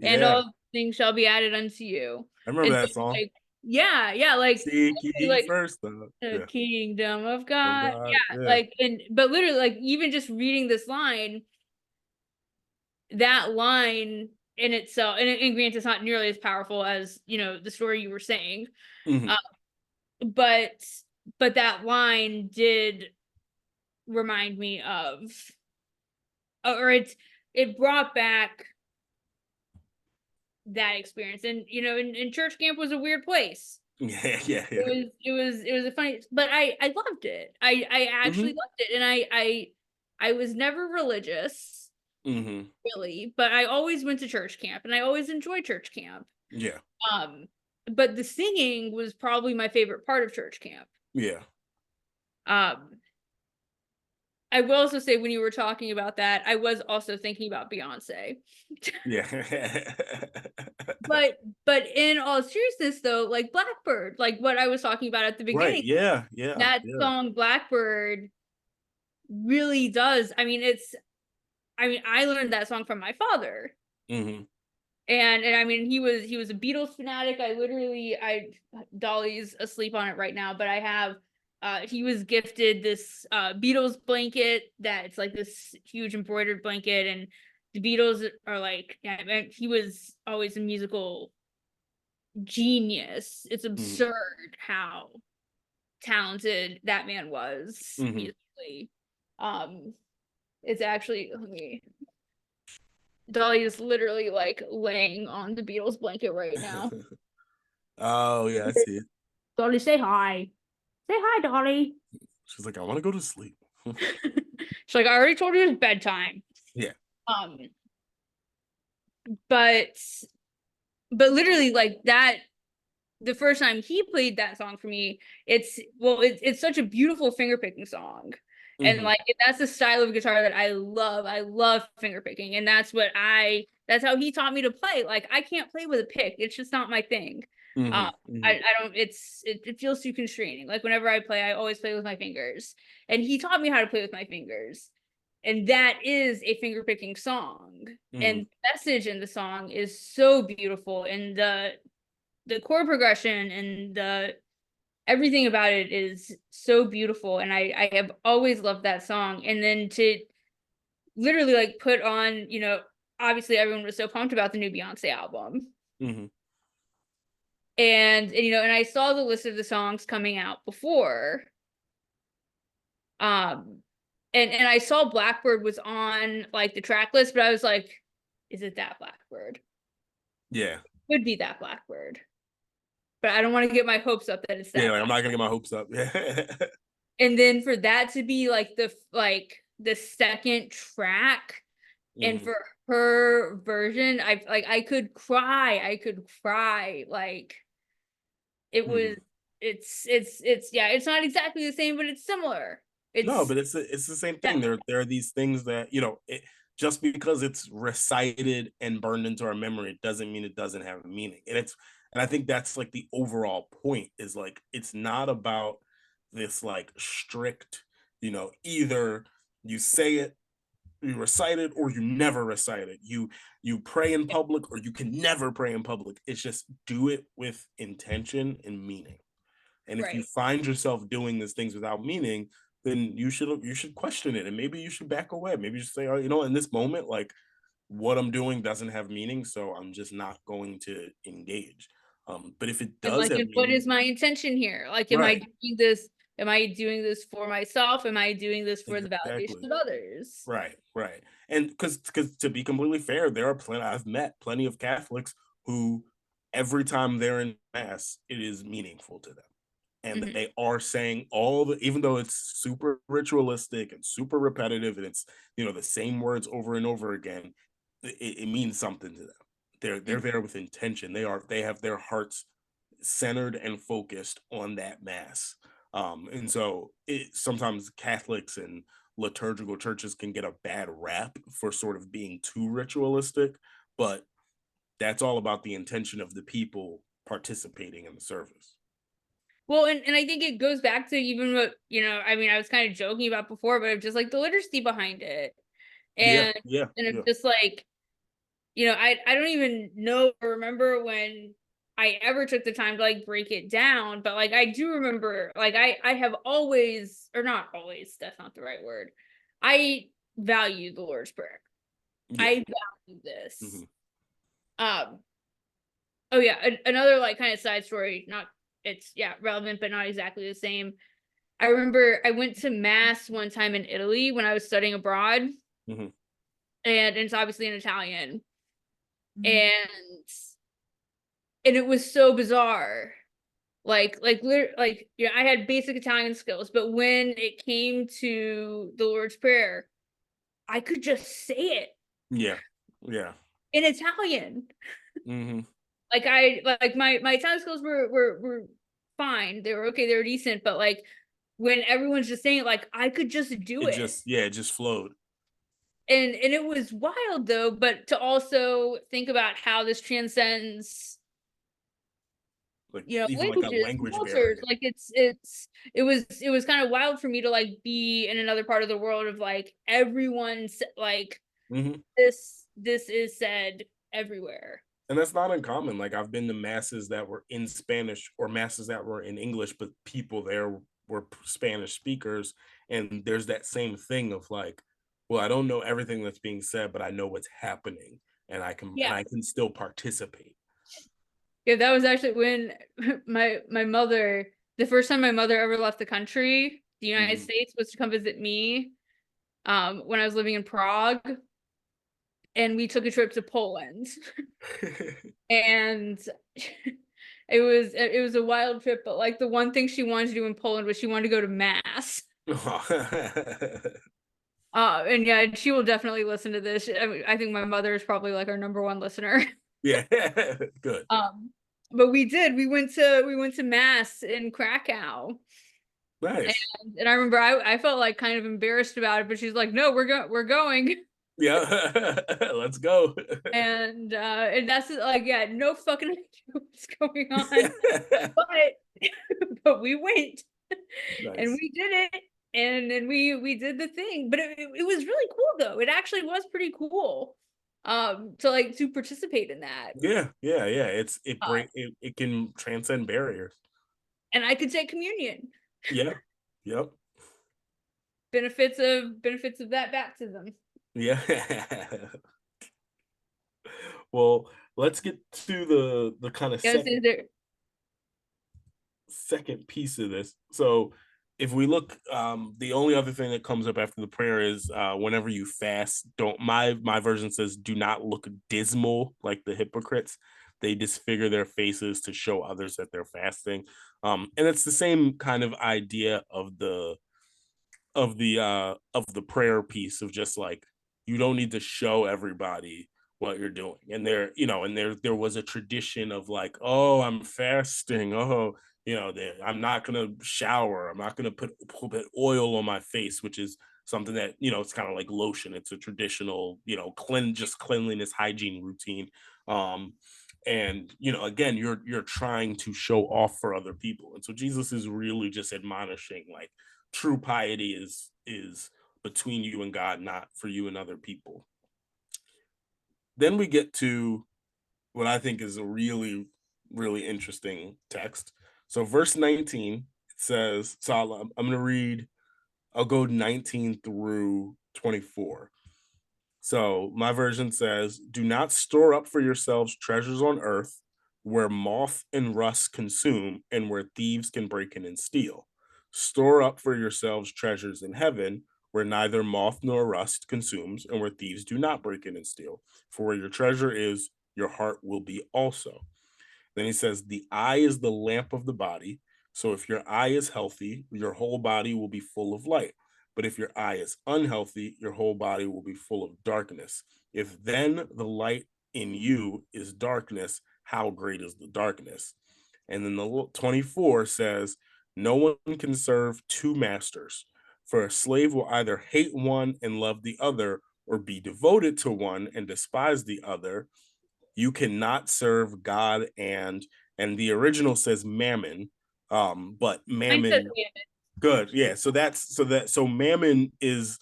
and
yeah.
all things shall be added unto you.
I remember
And so
that song.
like, yeah, like
Seek ye
like
first, though.
the
Yeah,
kingdom of
oh
God.
God,
Yeah,
yeah.
like, and but literally like even just reading this line, that line in itself, and granted it's not nearly as powerful as, the story you were saying.
Hmm.
Uh, but that line did remind me of, or it brought back that experience. And and church camp was a weird place.
Yeah, yeah,
It
yeah.
was a funny, but I loved it. I actually
Hmm.
loved it, and I was never religious,
Hmm.
really, but I always went to church camp, and I always enjoyed church camp.
Yeah,
Um, but the singing was probably my favorite part of church camp.
yeah,
Um, I will also say, when you were talking about that, I was also thinking about Beyonce.
yeah.
But in all seriousness though, like Blackbird, like what I was talking about at the
Right.
beginning,
Yeah, yeah,
that
yeah.
song Blackbird really does. I mean, I learned that song from my father.
Hmm.
And I mean, he was a Beatles fanatic. I Dolly's asleep on it right now, but I have he was gifted this Beatles blanket that it's like this huge embroidered blanket, and the Beatles are like, yeah, I mean, he was always a musical genius. It's
Hmm.
absurd how talented that man was
Hmm.
musically. Um it's actually, let me, Dolly is literally like laying on the Beatles blanket right now.
Oh yeah, I see it.
Dolly, say hi. Say hi, Dolly.
She's like, I want to go to sleep.
She's like, I already told you it's bedtime.
Yeah.
Um, but literally like that, the first time he played that song for me, it's such a beautiful finger picking song. And
Hmm.
like that's the style of guitar that I love. I love finger picking. And that's how he taught me to play. Like I can't play with a pick. It's just not my thing.
Hmm.
Um
Hmm.
I don't it feels too constraining. Like whenever I play, I always play with my fingers. And he taught me how to play with my fingers. And that is a finger picking song. And
Hmm.
the message in the song is so beautiful. And the chord progression and the everything about it is so beautiful, and I have always loved that song. And then to literally like put on, obviously everyone was so pumped about the new Beyonce album.
Hmm.
And you know, and I saw the list of the songs coming out before. Um and I saw Blackbird was on like the track list, but I was like, is it that Blackbird?
Yeah.
Could be that Blackbird. But I don't want to get my hopes up that it's
Yeah,
that
like I'm
Black.
not gonna get my hopes up. Yeah.
And then for that to be like the second track, and
Hmm.
for her version, I could cry. I could cry. Like it was
Hmm.
it's yeah, it's not exactly the same, but it's similar.
No,
It's
but it's the same thing.
definitely
There are these things that just because it's recited and burned into our memory, it doesn't mean it doesn't have a meaning. And I think that's like the overall point is like it's not about this like strict, either you say it, you recite it, or you never recite it. You pray in public, or you can never pray in public. It's just do it with intention and meaning. And if you
right.
find yourself doing these things without meaning, then you should question it, and maybe you should back away. Maybe you should say, oh, in this moment, like what I'm doing doesn't have meaning, so I'm just not going to engage. But if it
And
does have
what
meaning,
is my intention here? Like,
right,
am I doing this for myself? Am I doing this for the validation
exactly,
of others?
right, and because to be completely fair, there are I've met plenty of Catholics who every time they're in mass, it is meaningful to them, and
Hmm.
they are saying even though it's super ritualistic and super repetitive, and it's the same words over and over again, it means something to them. They're there with intention. They have their hearts centered and focused on that mass. And so sometimes Catholics and liturgical churches can get a bad rap for sort of being too ritualistic, but that's all about the intention of the people participating in the service.
Well, and I think it goes back to even what, I mean, I was kind of joking about before, but just like the literacy behind it.
Yeah,
And
yeah,
and it's
yeah.
just like, I don't even know or remember when I ever took the time to like break it down, but like I do remember like I have always, or not always, that's not the right word. I value the Lord's Prayer.
Yeah.
I value this.
Hmm.
Um oh yeah, another like kind of side story, not it's yeah, relevant but not exactly the same. I remember I went to mass one time in Italy when I was studying abroad,
Hmm.
and it's obviously in Italian. And it was so bizarre. I had basic Italian skills, but when it came to the Lord's Prayer, I could just say it
Yeah. Yeah.
in Italian.
Hmm.
Like my Italian skills were fine. They were okay, they were decent, but like when everyone's just saying it, like I could just do it.
It just flowed.
And it was wild though, but to also think about how this transcends,
Like even like a
languages and
language
cultures.
barrier.
Like it was kind of wild for me to like be in another part of the world of like everyone's like
Hmm.
this is said everywhere.
And that's not uncommon. Like I've been to masses that were in Spanish or masses that were in English, but people there were Spanish speakers. And there's that same thing of like, well, I don't know everything that's being said, but I know what's happening, and
Yeah.
I can still participate.
Yeah, that was actually when my mother, the first time my mother ever left the country, the United
Hmm.
States, was to come visit me when I was living in Prague, and we took a trip to Poland. And it was a wild trip, but like the one thing she wanted to do in Poland was she wanted to go to mass. And yeah, she will definitely listen to this. I mean, I think my mother is probably like our number one listener.
Yeah, good,
Um, but we went to mass in Krakow.
nice.
And I remember I felt like kind of embarrassed about it, but she's like, "No, we're going."
Yeah, let's go.
And that's like, yeah, no fucking idea what's going on, but but we went and
Nice.
we did it, and then we did the thing. But it was really cool though. It actually was pretty cool to like to participate in that.
Yeah, yeah, yeah.
Uh,
It can transcend barriers.
and I could take communion.
Yeah. Yep.
Benefits of that baptism.
Yeah. Well, let's get to the kind of
Yes, is there?
second piece of this. So if we look, the only other thing that comes up after the prayer is whenever you fast, don't my version says do not look dismal like the hypocrites. They disfigure their faces to show others that they're fasting. And it's the same kind of idea of the prayer piece of just like you don't need to show everybody what you're doing. And there, and there was a tradition of like, oh, I'm fasting. Oh, I'm not gonna shower. I'm not gonna put oil on my face, which is something that it's kind of like lotion. It's a traditional just cleanliness hygiene routine. Um, and again, you're trying to show off for other people, and so Jesus is really just admonishing like true piety is between you and God, not for you and other people. Then we get to what I think is a really, really interesting text. So verse 19 it says, so I'm going to read, I'll go 19 through 24. So my version says, do not store up for yourselves treasures on earth where moth and rust consume and where thieves can break in and steal. Store up for yourselves treasures in heaven where neither moth nor rust consumes and where thieves do not break in and steal. For where your treasure is, your heart will be also. Then he says, the eye is the lamp of the body. So if your eye is healthy, your whole body will be full of light. But if your eye is unhealthy, your whole body will be full of darkness. If then the light in you is darkness, how great is the darkness? And then the 24 says, no one can serve two masters, for a slave will either hate one and love the other, or be devoted to one and despise the other. You cannot serve God and the original says mammon, but
Mine says
mammon,
Hammond.
good, yeah. So mammon is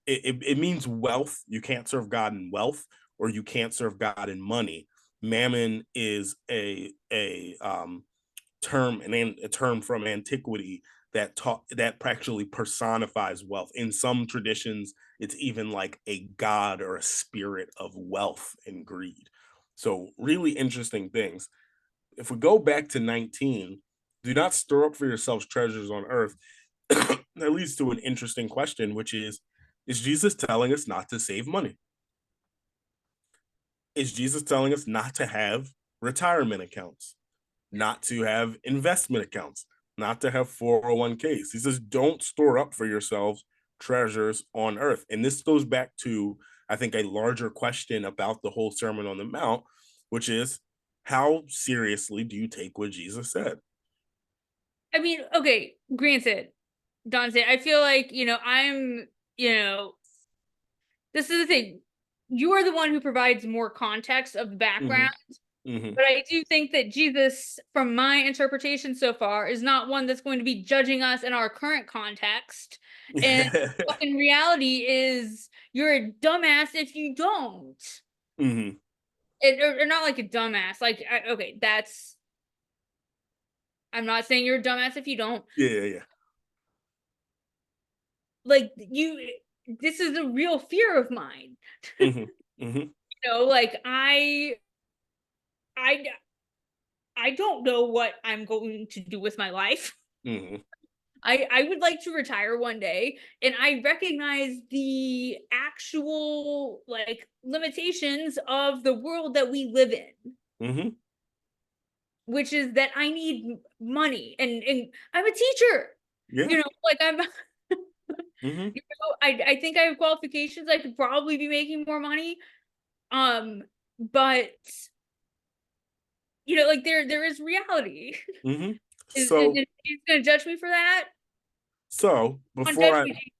it means wealth. You can't serve God in wealth, or you can't serve God in money. Mammon is a term a term from antiquity that practically personifies wealth. In some traditions, it's even like a god or a spirit of wealth and greed. So really interesting things. If we go back to 19, do not store up for yourselves treasures on earth. That leads to an interesting question, which is Jesus telling us not to save money? Is Jesus telling us not to have retirement accounts, not to have investment accounts, not to have 401ks? He says, don't store up for yourselves treasures on earth. And this goes back to, I think, a larger question about the whole Sermon on the Mount, which is, how seriously do you take what Jesus said?
I mean, okay, granted, Dante, I feel like, this is the thing. You are the one who provides more context of the background.
Mm-hmm. Mm-hmm.
But I do think that Jesus, from my interpretation so far, is not one that's going to be judging us in our current context. And fucking reality is you're a dumbass if you don't.
Mm-hmm.
Or not like a dumbass. Like, okay, that's. I'm not saying you're a dumbass if you don't.
Yeah, yeah, yeah.
Like, this is a real fear of mine.
Mm-hmm. Mm-hmm.
Like, I, I don't know what I'm going to do with my life.
Mm-hmm.
I would like to retire one day, and I recognize the actual like limitations of the world that we live in,
Mm-hmm.
which is that I need money, and I'm a teacher.
Yeah.
Like I'm
Mm-hmm.
I think I have qualifications. I could probably be making more money. But like there is reality.
Mm-hmm.
Is
So
he's gonna judge me for that?
so
Don't
before
judge
I
me.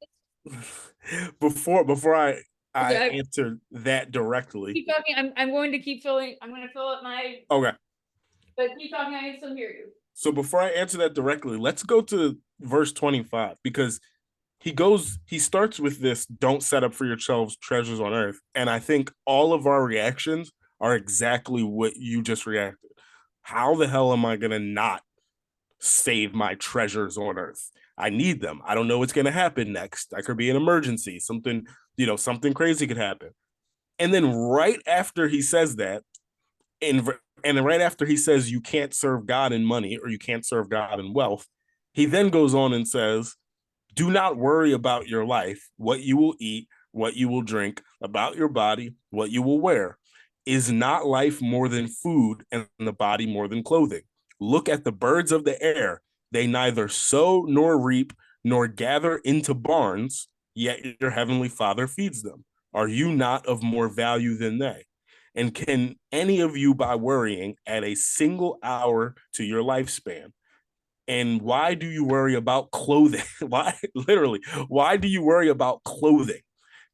before I
Okay,
answer that directly.
keep talking. I'm going to keep filling. I'm going to fill up my.
Okay.
But keep talking. I can still hear you.
So before I answer that directly, let's go to verse 25, because he starts with this, don't set up for yourselves treasures on earth. And I think all of our reactions are exactly what you just reacted. How the hell am I going to not save my treasures on earth? I need them. I don't know what's going to happen next. There could be an emergency, something, something crazy could happen. And then right after he says that, and right after he says you can't serve God in money or you can't serve God in wealth, he then goes on and says, do not worry about your life, what you will eat, what you will drink, about your body, what you will wear. Is not life more than food and the body more than clothing? Look at the birds of the air. They neither sow nor reap nor gather into barns, yet your heavenly Father feeds them. Are you not of more value than they? And can any of you, by worrying, add a single hour to your lifespan? And why do you worry about clothing? Why, literally, why do you worry about clothing?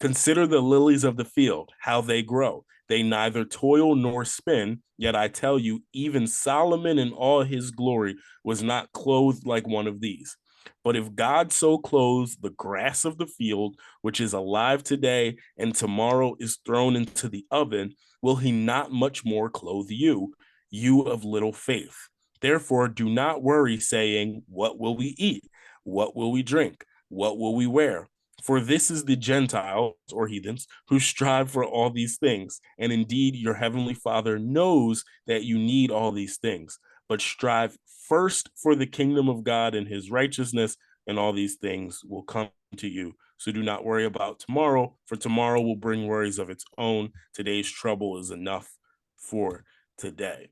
Consider the lilies of the field, how they grow. They neither toil nor spin. Yet I tell you, even Solomon in all his glory was not clothed like one of these. But if God so clothes the grass of the field, which is alive today and tomorrow is thrown into the oven, will he not much more clothe you, you of little faith? Therefore, do not worry, saying, what will we eat? What will we drink? What will we wear? For this is the Gentiles or heathens who strive for all these things. And indeed, your heavenly Father knows that you need all these things. But strive first for the kingdom of God and his righteousness, and all these things will come to you. So do not worry about tomorrow, for tomorrow will bring worries of its own. Today's trouble is enough for today.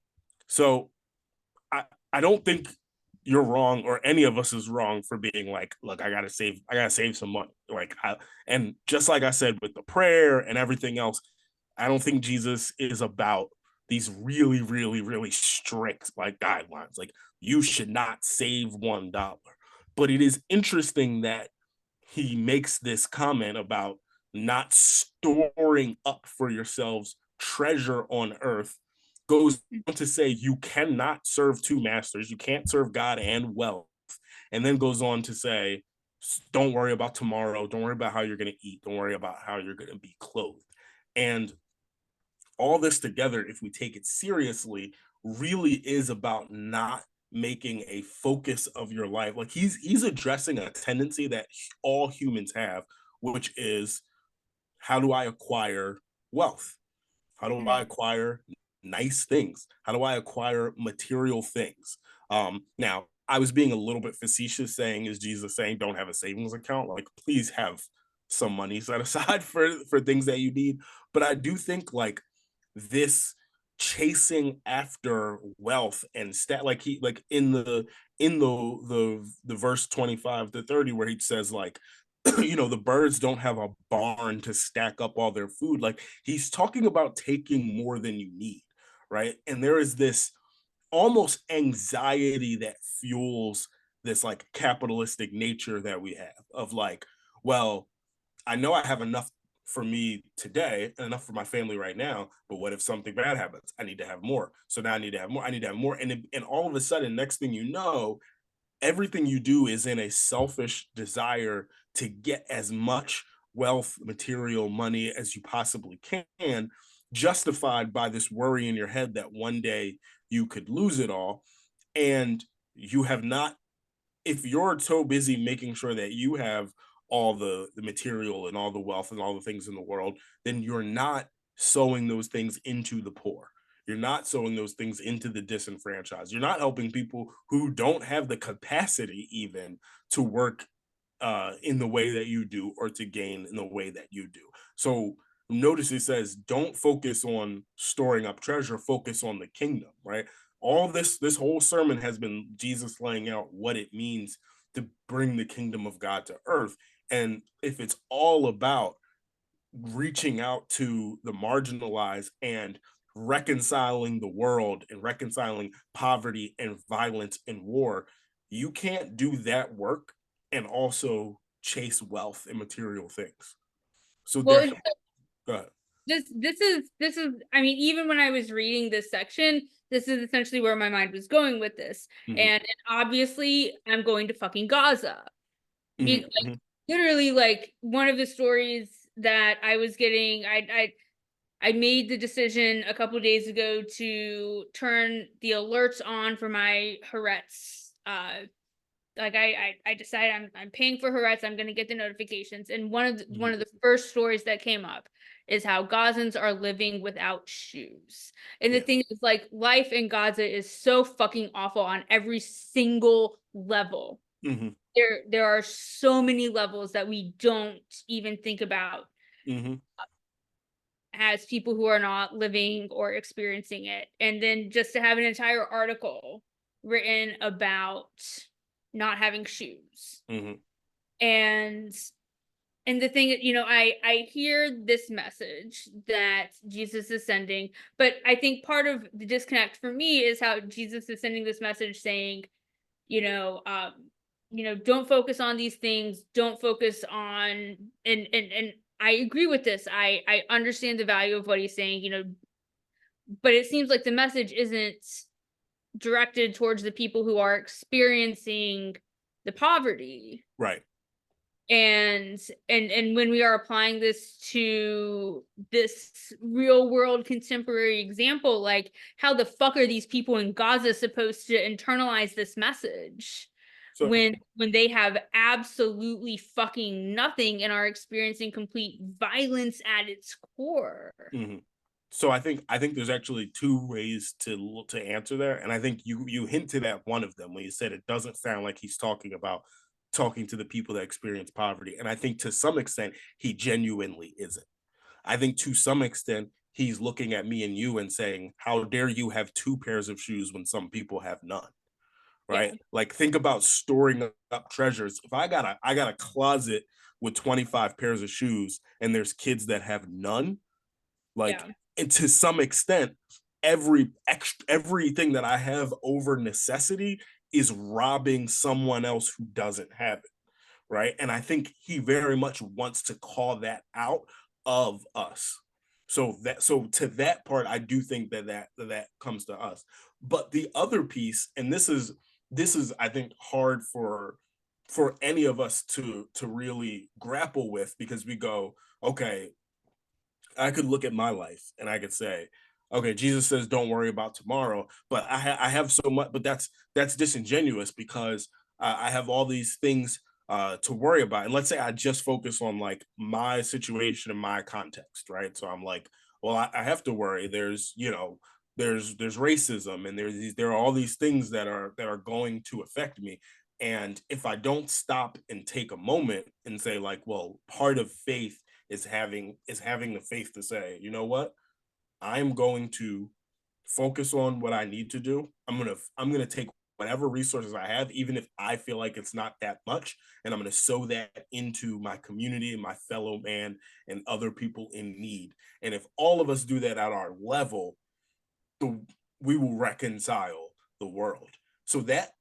So I, I don't think you're wrong or any of us is wrong for being like, look, I gotta save some money. And just like I said with the prayer and everything else, I don't think Jesus is about these really, really, really strict like guidelines. Like you should not save $1. But it is interesting that he makes this comment about not storing up for yourselves treasure on earth, goes on to say you cannot serve two masters, you can't serve God and wealth, and then goes on to say don't worry about tomorrow, don't worry about how you're going to eat, don't worry about how you're going to be clothed. And all this together, if we take it seriously, really is about not making a focus of your life. Like he's addressing a tendency that all humans have, which is how do I acquire wealth? How do I acquire nice things? How do I acquire material things? Now, I was being a little bit facetious saying, is Jesus saying don't have a savings account? Like, please have some money set aside for things that you need. But I do think like this chasing after wealth and like he like in the verse 25 to 30 where he says like the birds don't have a barn to stack up all their food. Like he's talking about taking more than you need, right? And there is this almost anxiety that fuels this like capitalistic nature that we have of like, well, I know I have enough for me today and enough for my family right now, but what if something bad happens? I need to have more. So now I need to have more. I need to have more. And all of a sudden, next thing you know, everything you do is in a selfish desire to get as much wealth, material, money as you possibly can, justified by this worry in your head that one day you could lose it all. And you have not, if you're so busy making sure that you have all the material and all the wealth and all the things in the world, then you're not sowing those things into the poor. You're not sowing those things into the disenfranchised. You're not helping people who don't have the capacity even to work in the way that you do or to gain in the way that you do. So notice it says, don't focus on storing up treasure, focus on the kingdom, right? All this whole sermon has been Jesus laying out what it means to bring the kingdom of God to earth. And if it's all about reaching out to the marginalized and reconciling the world and reconciling poverty and violence and war, you can't do that work and also chase wealth and material things. So
Well,
there, go ahead.
this is I mean, even when I was reading this section, this is essentially where my mind was going with this.
Mm-hmm,
And obviously I'm going to fucking Gaza.
mm-hmm,
Like
mm-hmm,
literally like one of the stories that I was getting, I made the decision a couple days ago to turn the alerts on for my Haaretz. Like I decided I'm paying for Haaretz. I'm gonna get the notifications, and one of the first stories that came up is how Gazans are living without shoes. And the
Yeah.
thing is, like, life in Gaza is so fucking awful on every single level.
Hmm.
There are so many levels that we don't even think about
Hmm.
as people who are not living or experiencing it. And then just to have an entire article written about not having shoes.
Hmm.
And the thing, I hear this message that Jesus is sending, but I think part of the disconnect for me is how Jesus is sending this message saying, you know, um, don't focus on these things, don't focus on, and I agree with this. I understand the value of what he's saying, but it seems like the message isn't directed towards the people who are experiencing the poverty.
Right.
And when we are applying this to this real world contemporary example, like, how the fuck are these people in Gaza supposed to internalize this message
So,
when they have absolutely fucking nothing and are experiencing complete violence at its core?
mhm. So I think there's actually two ways to answer there, and I think you hinted at one of them when you said it doesn't sound like he's talking to the people that experience poverty, and I think to some extent he genuinely isn't. I think to some extent he's looking at me and you and saying, "How dare you have two pairs of shoes when some people have none?"
Yeah,
Right? Like think about storing up treasures. If I got a closet with 25 pairs of shoes and there's kids that have none, like,
yeah.
and to some extent, everything that I have over necessity is robbing someone else who doesn't have it, right? And I think he very much wants to call that out of us. So to that part, I do think that comes to us. But the other piece, and this is I think hard for any of us to really grapple with because we go, okay, I could look at my life and I could say, okay, Jesus says, "Don't worry about tomorrow," but I have so much, but that's disingenuous because I have all these things to worry about. And let's say I just focus on like my situation and my context, right? So I'm like, well, I have to worry. There's racism and there are all these things that are going to affect me. And if I don't stop and take a moment and say, like, well, part of faith is having the faith to say, you know what, I'm going to focus on what I need to do. I'm gonna take whatever resources I have, even if I feel like it's not that much, and I'm gonna sow that into my community and my fellow man and other people in need. And if all of us do that at our level, the we will reconcile the world. So that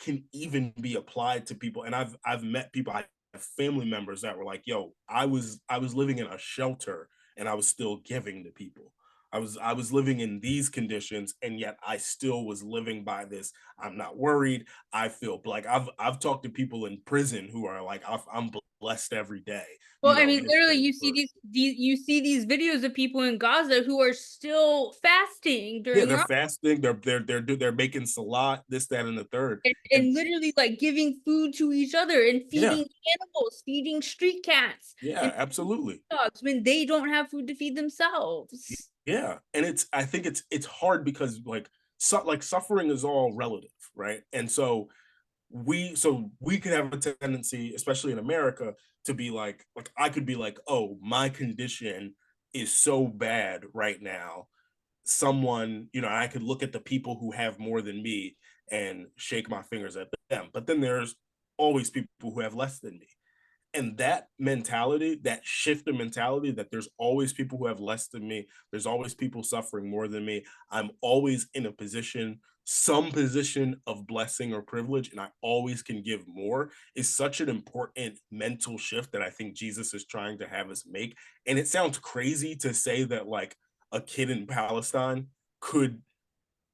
can even be applied to people. And I've met people, I have family members that were like, yo, I was living in a shelter and I was still giving to people. I was living in these conditions and yet I still was living by this. I'm not worried. I feel like I've talked to people in prison who are like, I'm blessed every day,
Well, I mean,
this,
literally,
that, and
you
the
see
third.
these videos of people in Gaza who are still fasting
Yeah,
during
they're
Ramadan,
fasting. They're making salat, this, that, and the third. And
and literally, like, giving food to each other and
yeah,
feeding animals, feeding street cats
yeah,
and
absolutely.
dogs when they don't have food to feed themselves.
Yeah, and I think it's hard because like suffering is all relative, right? And so we could have a tendency, especially in America, to be like I could be like, oh, my condition is so bad right now. Someone, I could look at the people who have more than me and shake my fingers at them. But then there's always people who have less than me. And that mentality, that shift in mentality, that there's always people who have less than me, there's always people suffering more than me, I'm always in a position, some position of blessing or privilege, and I always can give more, is such an important mental shift that I think Jesus is trying to have us make. And it sounds crazy to say that like a kid in Palestine could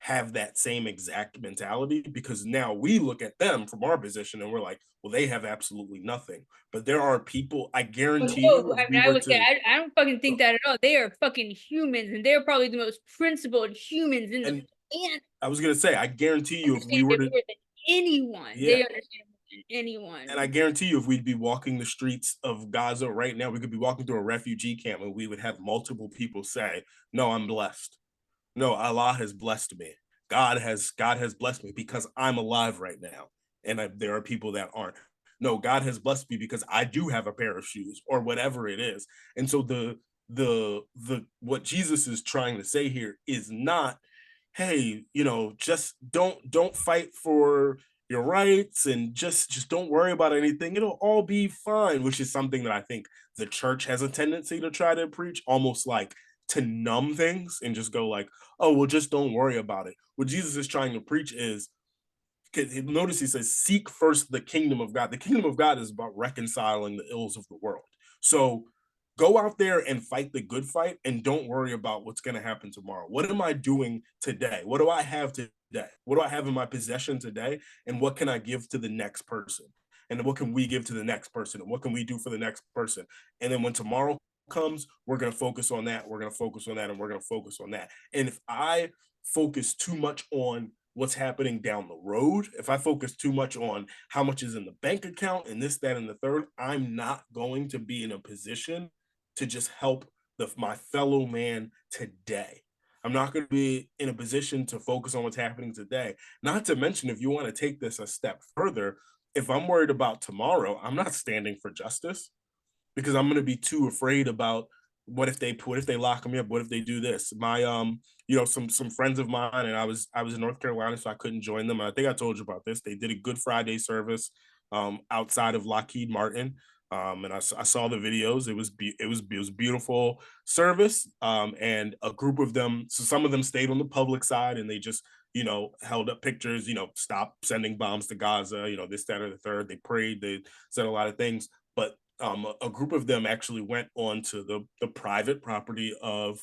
have that same exact mentality because now we look at them from our position and we're like, well, they have absolutely nothing. But there are people, I
But
guarantee
no,
you, if
I
we
mean, I
were
would say
to,
I don't fucking think that at all. They are fucking humans, and they're probably the most principled humans in the
and
planet.
I was going to say, I guarantee you, if we
Understand
were
it
to,
more than anyone. They
yeah,
understand. anyone.
And I guarantee you, if we'd be walking the streets of Gaza right now, we could be walking through a refugee camp and we would have multiple people say, no, I'm blessed. No, Allah has blessed me. God has blessed me because I'm alive right now. And there are people that aren't. No, God has blessed me because I do have a pair of shoes or whatever it is. And so the what Jesus is trying to say here is not, hey, just don't fight for your rights and just don't worry about anything. It'll all be fine, which is something that I think the church has a tendency to try to preach, almost like to numb things and just go like, oh, well, just don't worry about it. What Jesus is trying to preach is, notice he says, seek first the kingdom of God. The kingdom of God is about reconciling the ills of the world. So go out there and fight the good fight and don't worry about what's going to happen tomorrow. What am I doing today? What do I have today? What do I have in my possession today? And what can I give to the next person? And what can we give to the next person? And what can we do for the next person? And then when tomorrow comes, we're going to focus on that. We're going to focus on that. And we're going to focus on that. And if I focus too much on what's happening down the road, if I focus too much on how much is in the bank account and this, that, and the third, I'm not going to be in a position to just help my fellow man today. I'm not going to be in a position to focus on what's happening today. Not to mention, if you want to take this a step further, if I'm worried about tomorrow, I'm not standing for justice because I'm going to be too afraid about what if they lock me up? What if they do this? My some friends of mine, and I was in North Carolina, so I couldn't join them. I think I told you about this. They did a Good Friday service outside of Lockheed Martin. And I saw the videos. It was beautiful service. And a group of them, so some of them stayed on the public side, and they just held up pictures. Stop sending bombs to Gaza. This, that, or the third. They prayed. They said a lot of things, but a group of them actually went onto the private property of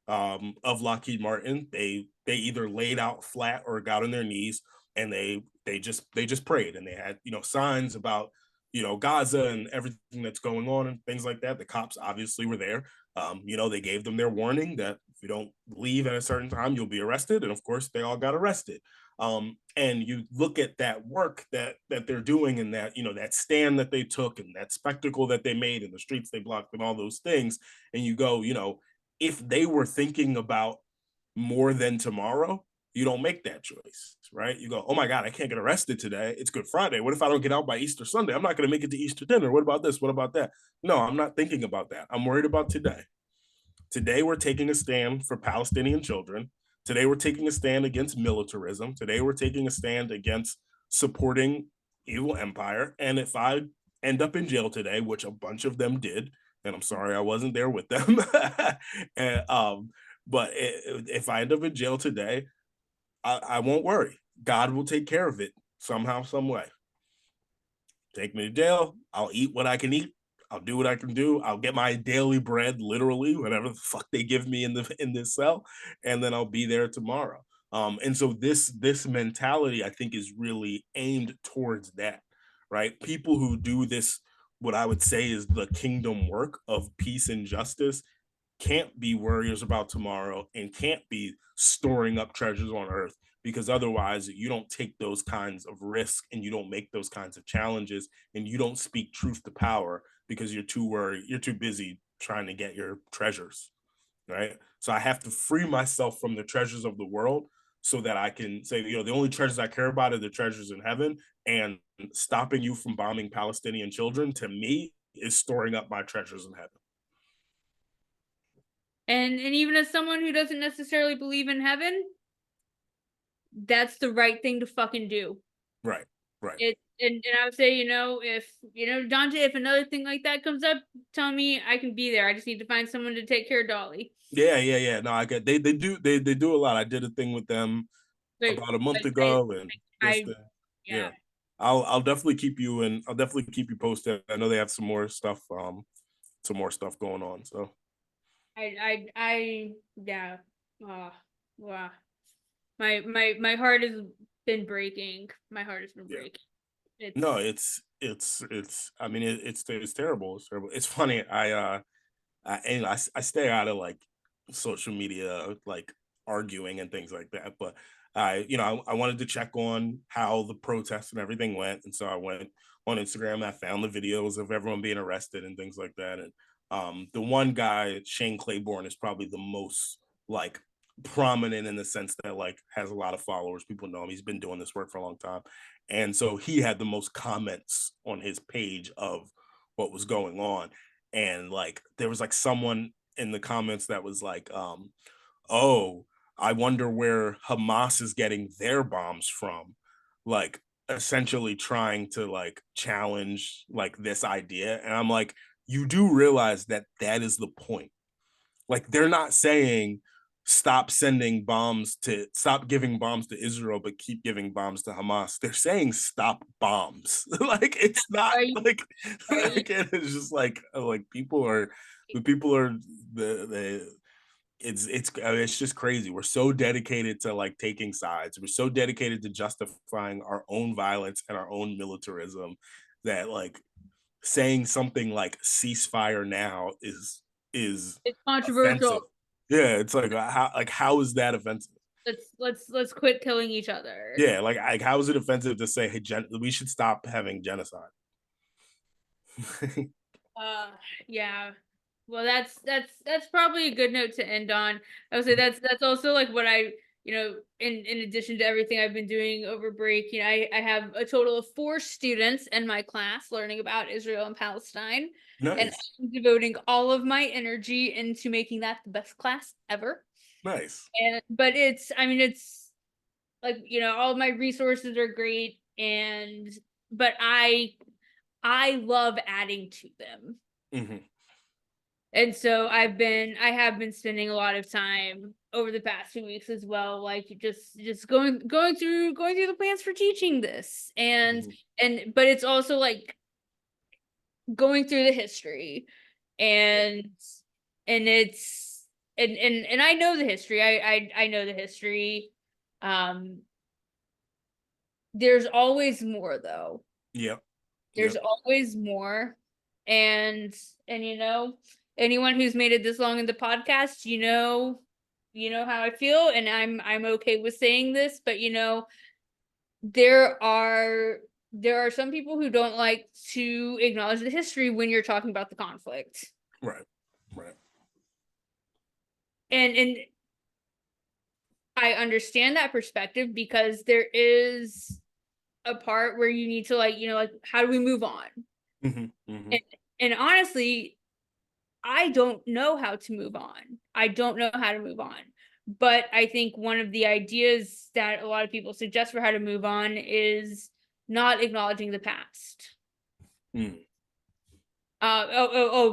Lockheed Martin. They either laid out flat or got on their knees, and they just prayed, and they had signs about Gaza and everything that's going on and things like that. The cops obviously were there. They gave them their warning that if you don't leave at a certain time, you'll be arrested, and of course, they all got arrested. And you look at that work that they're doing, and that stand that they took, and that spectacle that they made, and the streets they blocked, and all those things, and you go, if they were thinking about more than tomorrow, you don't make that choice, right? You go, oh my God, I can't get arrested today. It's Good Friday. What if I don't get out by Easter Sunday? I'm not going to make it to Easter dinner. What about this? What about that? No, I'm not thinking about that. I'm worried about today. Today, we're taking a stand for Palestinian children. Today, we're taking a stand against militarism. Today, we're taking a stand against supporting evil empire. And if I end up in jail today, which a bunch of them did, and I'm sorry I wasn't there with them, and, but if I end up in jail today, I won't worry. God will take care of it somehow, some way. Take me to jail. I'll eat what I can eat. I'll do what I can do. I'll get my daily bread, literally, whatever the fuck they give me in this cell, and then I'll be there tomorrow. And so this mentality, I think, is really aimed towards that, right? People who do this, what I would say is the kingdom work of peace and justice, can't be worriers about tomorrow and can't be storing up treasures on earth, because otherwise you don't take those kinds of risks and you don't make those kinds of challenges and you don't speak truth to power because you're too worried, you're too busy trying to get your treasures, right? So I have to free myself from the treasures of the world so that I can say, the only treasures I care about are the treasures in heaven. And stopping you from bombing Palestinian children, to me, is storing up my treasures in heaven.
And even as someone who doesn't necessarily believe in heaven, that's the right thing to fucking do.
Right, right.
And I would say, if Donte, if another thing like that comes up, tell me, I can be there. I just need to find someone to take care of Dolly.
Yeah, yeah, yeah. No, I get they do a lot. I did a thing with them
But
about a month
but I
ago, and this
I
thing.
yeah.
Yeah. I'll definitely keep you and I'll definitely keep you posted. I know they have some more stuff going on. So
I yeah. Uh, wow. My heart has been breaking. My heart has been
yeah.
breaking.
No,
It's
it's I mean it's terrible. It's terrible. It's funny. I stay out of like social media like arguing and things like that. But I wanted to check on how the protests and everything went, and so I went on Instagram. I found the videos of everyone being arrested and things like that. And the one guy, Shane Claiborne, is probably the most like prominent in the sense that like has a lot of followers. People know him. He's been doing this work for a long time, and so he had the most comments on his page of what was going on. And like there was like someone in the comments that was like, oh, I wonder where Hamas is getting their bombs from. Like essentially trying to like challenge like this idea. And I'm like, you do realize that that is the point. Like they're not saying stop giving bombs to Israel, but keep giving bombs to Hamas. They're saying stop bombs. Like it's not
Right, right.
like it's just like people are the it's just crazy. We're so dedicated to like taking sides. We're so dedicated to justifying our own violence and our own militarism that like saying something like ceasefire now is
It's
offensive.
controversial.
Yeah, it's like how is that offensive?
Let's quit killing each other.
Yeah, like how is it offensive to say hey we should stop having genocide?
Uh, yeah. Well, that's probably a good note to end on. I would say that's also like what I, in addition to everything I've been doing over break, I have a total of 4 students in my class learning about Israel and Palestine, and
Nice,
I'm devoting all of my energy into making that the best class ever.
nice.
And but I mean, it's like, all of my resources are great, and but I love adding to them.
Hmm.
And so I have been spending a lot of time over the past few weeks as well, like just going through the plans for teaching this. and
Hmm.
and but it's also like going through the history,
Yeah,
and it's and I know the history. I know the history. Um there's always more though.
yep,
There's
yep.
always more. And anyone who's made it this long in the podcast, you know how I feel, and I'm okay with saying this, but there are there are some people who don't like to acknowledge the history when you're talking about the conflict.
Right, right.
And I understand that perspective because there is a part where you need to, like, like, how do we move on?
Hmm. Hmm.
And and honestly, I don't know how to move on. I don't know how to move on. But I think one of the ideas that a lot of people suggest for how to move on is not acknowledging the past.
Mm.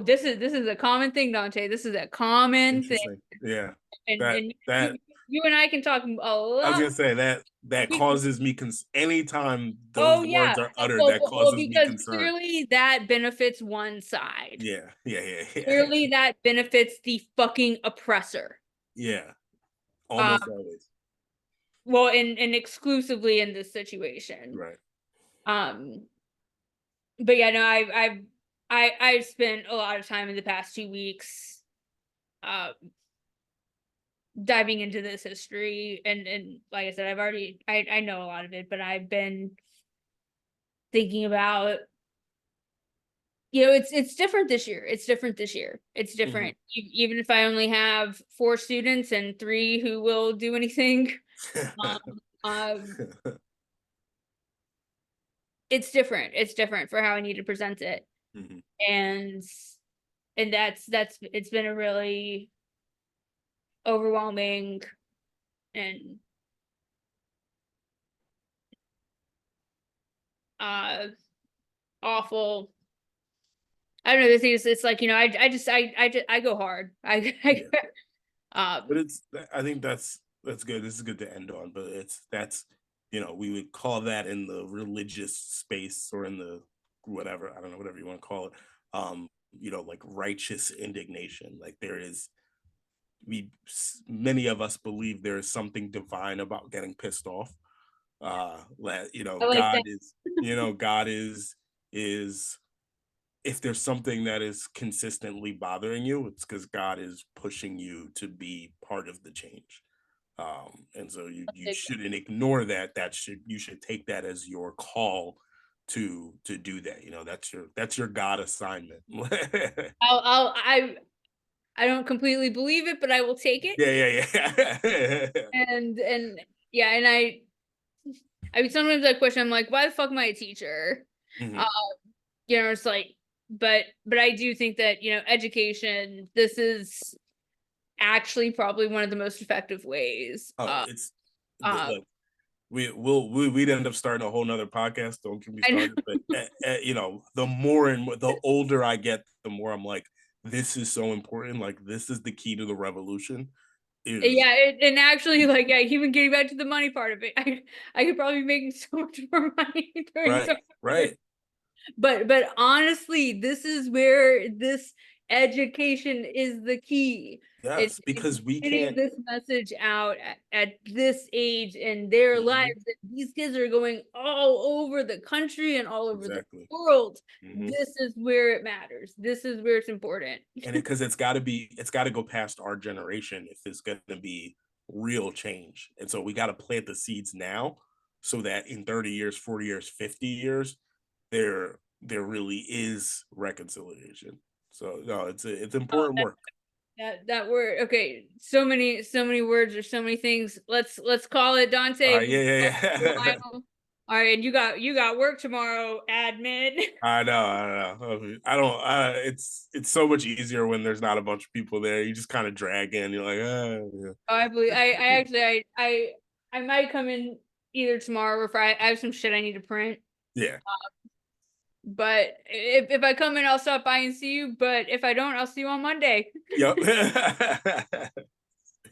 This is a common thing, Dante. This is a common thing,
Interesting. Yeah.
and
That
and
that
you and I can talk a
I was
lot.
gonna say that
We,
causes me anytime
oh
those
yeah,
words are uttered,
well,
that
well, well,
causes me
because
concern.
clearly that benefits one side.
Yeah, yeah, yeah, yeah.
Clearly that benefits the fucking oppressor.
Yeah. Almost
Um,
always.
well, and exclusively in this situation.
Right.
Um, but yeah, no, I've spent a lot of time in the past 2 weeks, uh, diving into this history, and like I said, I know a lot of it, but I've been thinking about, it's different this year. It's different this year. It's
Hmm.
different. Even if I only have 4 students and 3 who will do anything, um, um, it's different. It's different for how I need to present it.
Hmm.
And that's it's been a really overwhelming and uh awful. I don't know. This is It's like, I go hard.
Yeah. But
um
I think that's good. This is good to end on, but that's we would call that in the religious space or in the whatever, I don't know, whatever you want to call it. Like righteous indignation. Like there is many of us believe there is something divine about getting pissed off.
I like
God
that.
is, God is if there's something that is consistently bothering you, it's because God is pushing you to be part of the change. And so you
Like,
shouldn't ignore that. You should take that as your call to do that. You know, that's your God assignment.
I don't completely believe it, but I will take it.
Yeah, yeah, yeah.
And yeah, and I mean sometimes I question, I'm like, why the fuck am I a teacher? Uh,
Mhm.
you know, it's like, but I do think that, you know, education, this is actually probably one of the most effective ways.
Oh, it's
Uh
look, we'd end up starting a whole nother podcast. Don't get me
I know.
started. But you know, the more and more, the older I get, the more I'm like, this is so important. Like, this is the key to the revolution. Is
Yeah, and actually, like, yeah, even getting back to the money part of it, I could probably be making so much more money doing
right,
so
right.
but honestly, this is where this education is the key.
Yes,
It's
because we
getting
can't.
this message out at this age in their
Mhm,
lives. And these kids are going all over the country and all over the
exactly.
world.
Hmm.
This is where it matters. This is where it's important.
And because it's got to go past our generation if it's going to be real change. And so we got to plant the seeds now, so that in 30 years, 40 years, 50 years, there really is reconciliation. So no, it's important work.
That word, okay, so many words or so many things. Let's call it,
All
Dante.
right, yeah, yeah, yeah.
All right, and you got work tomorrow, admin.
I don't. It's so much easier when there's not a bunch of people there. You just kind of drag in. You're like, yeah,
Oh, I believe I actually I might come in either tomorrow or Friday. I have some shit I need to print.
yeah,
But if I come in, I'll stop by and see you. But if I don't, I'll see you on Monday.
yep.
All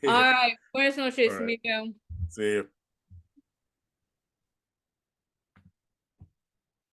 Yeah.
right. Buenas
All
noches,
right.
amigo.
See you.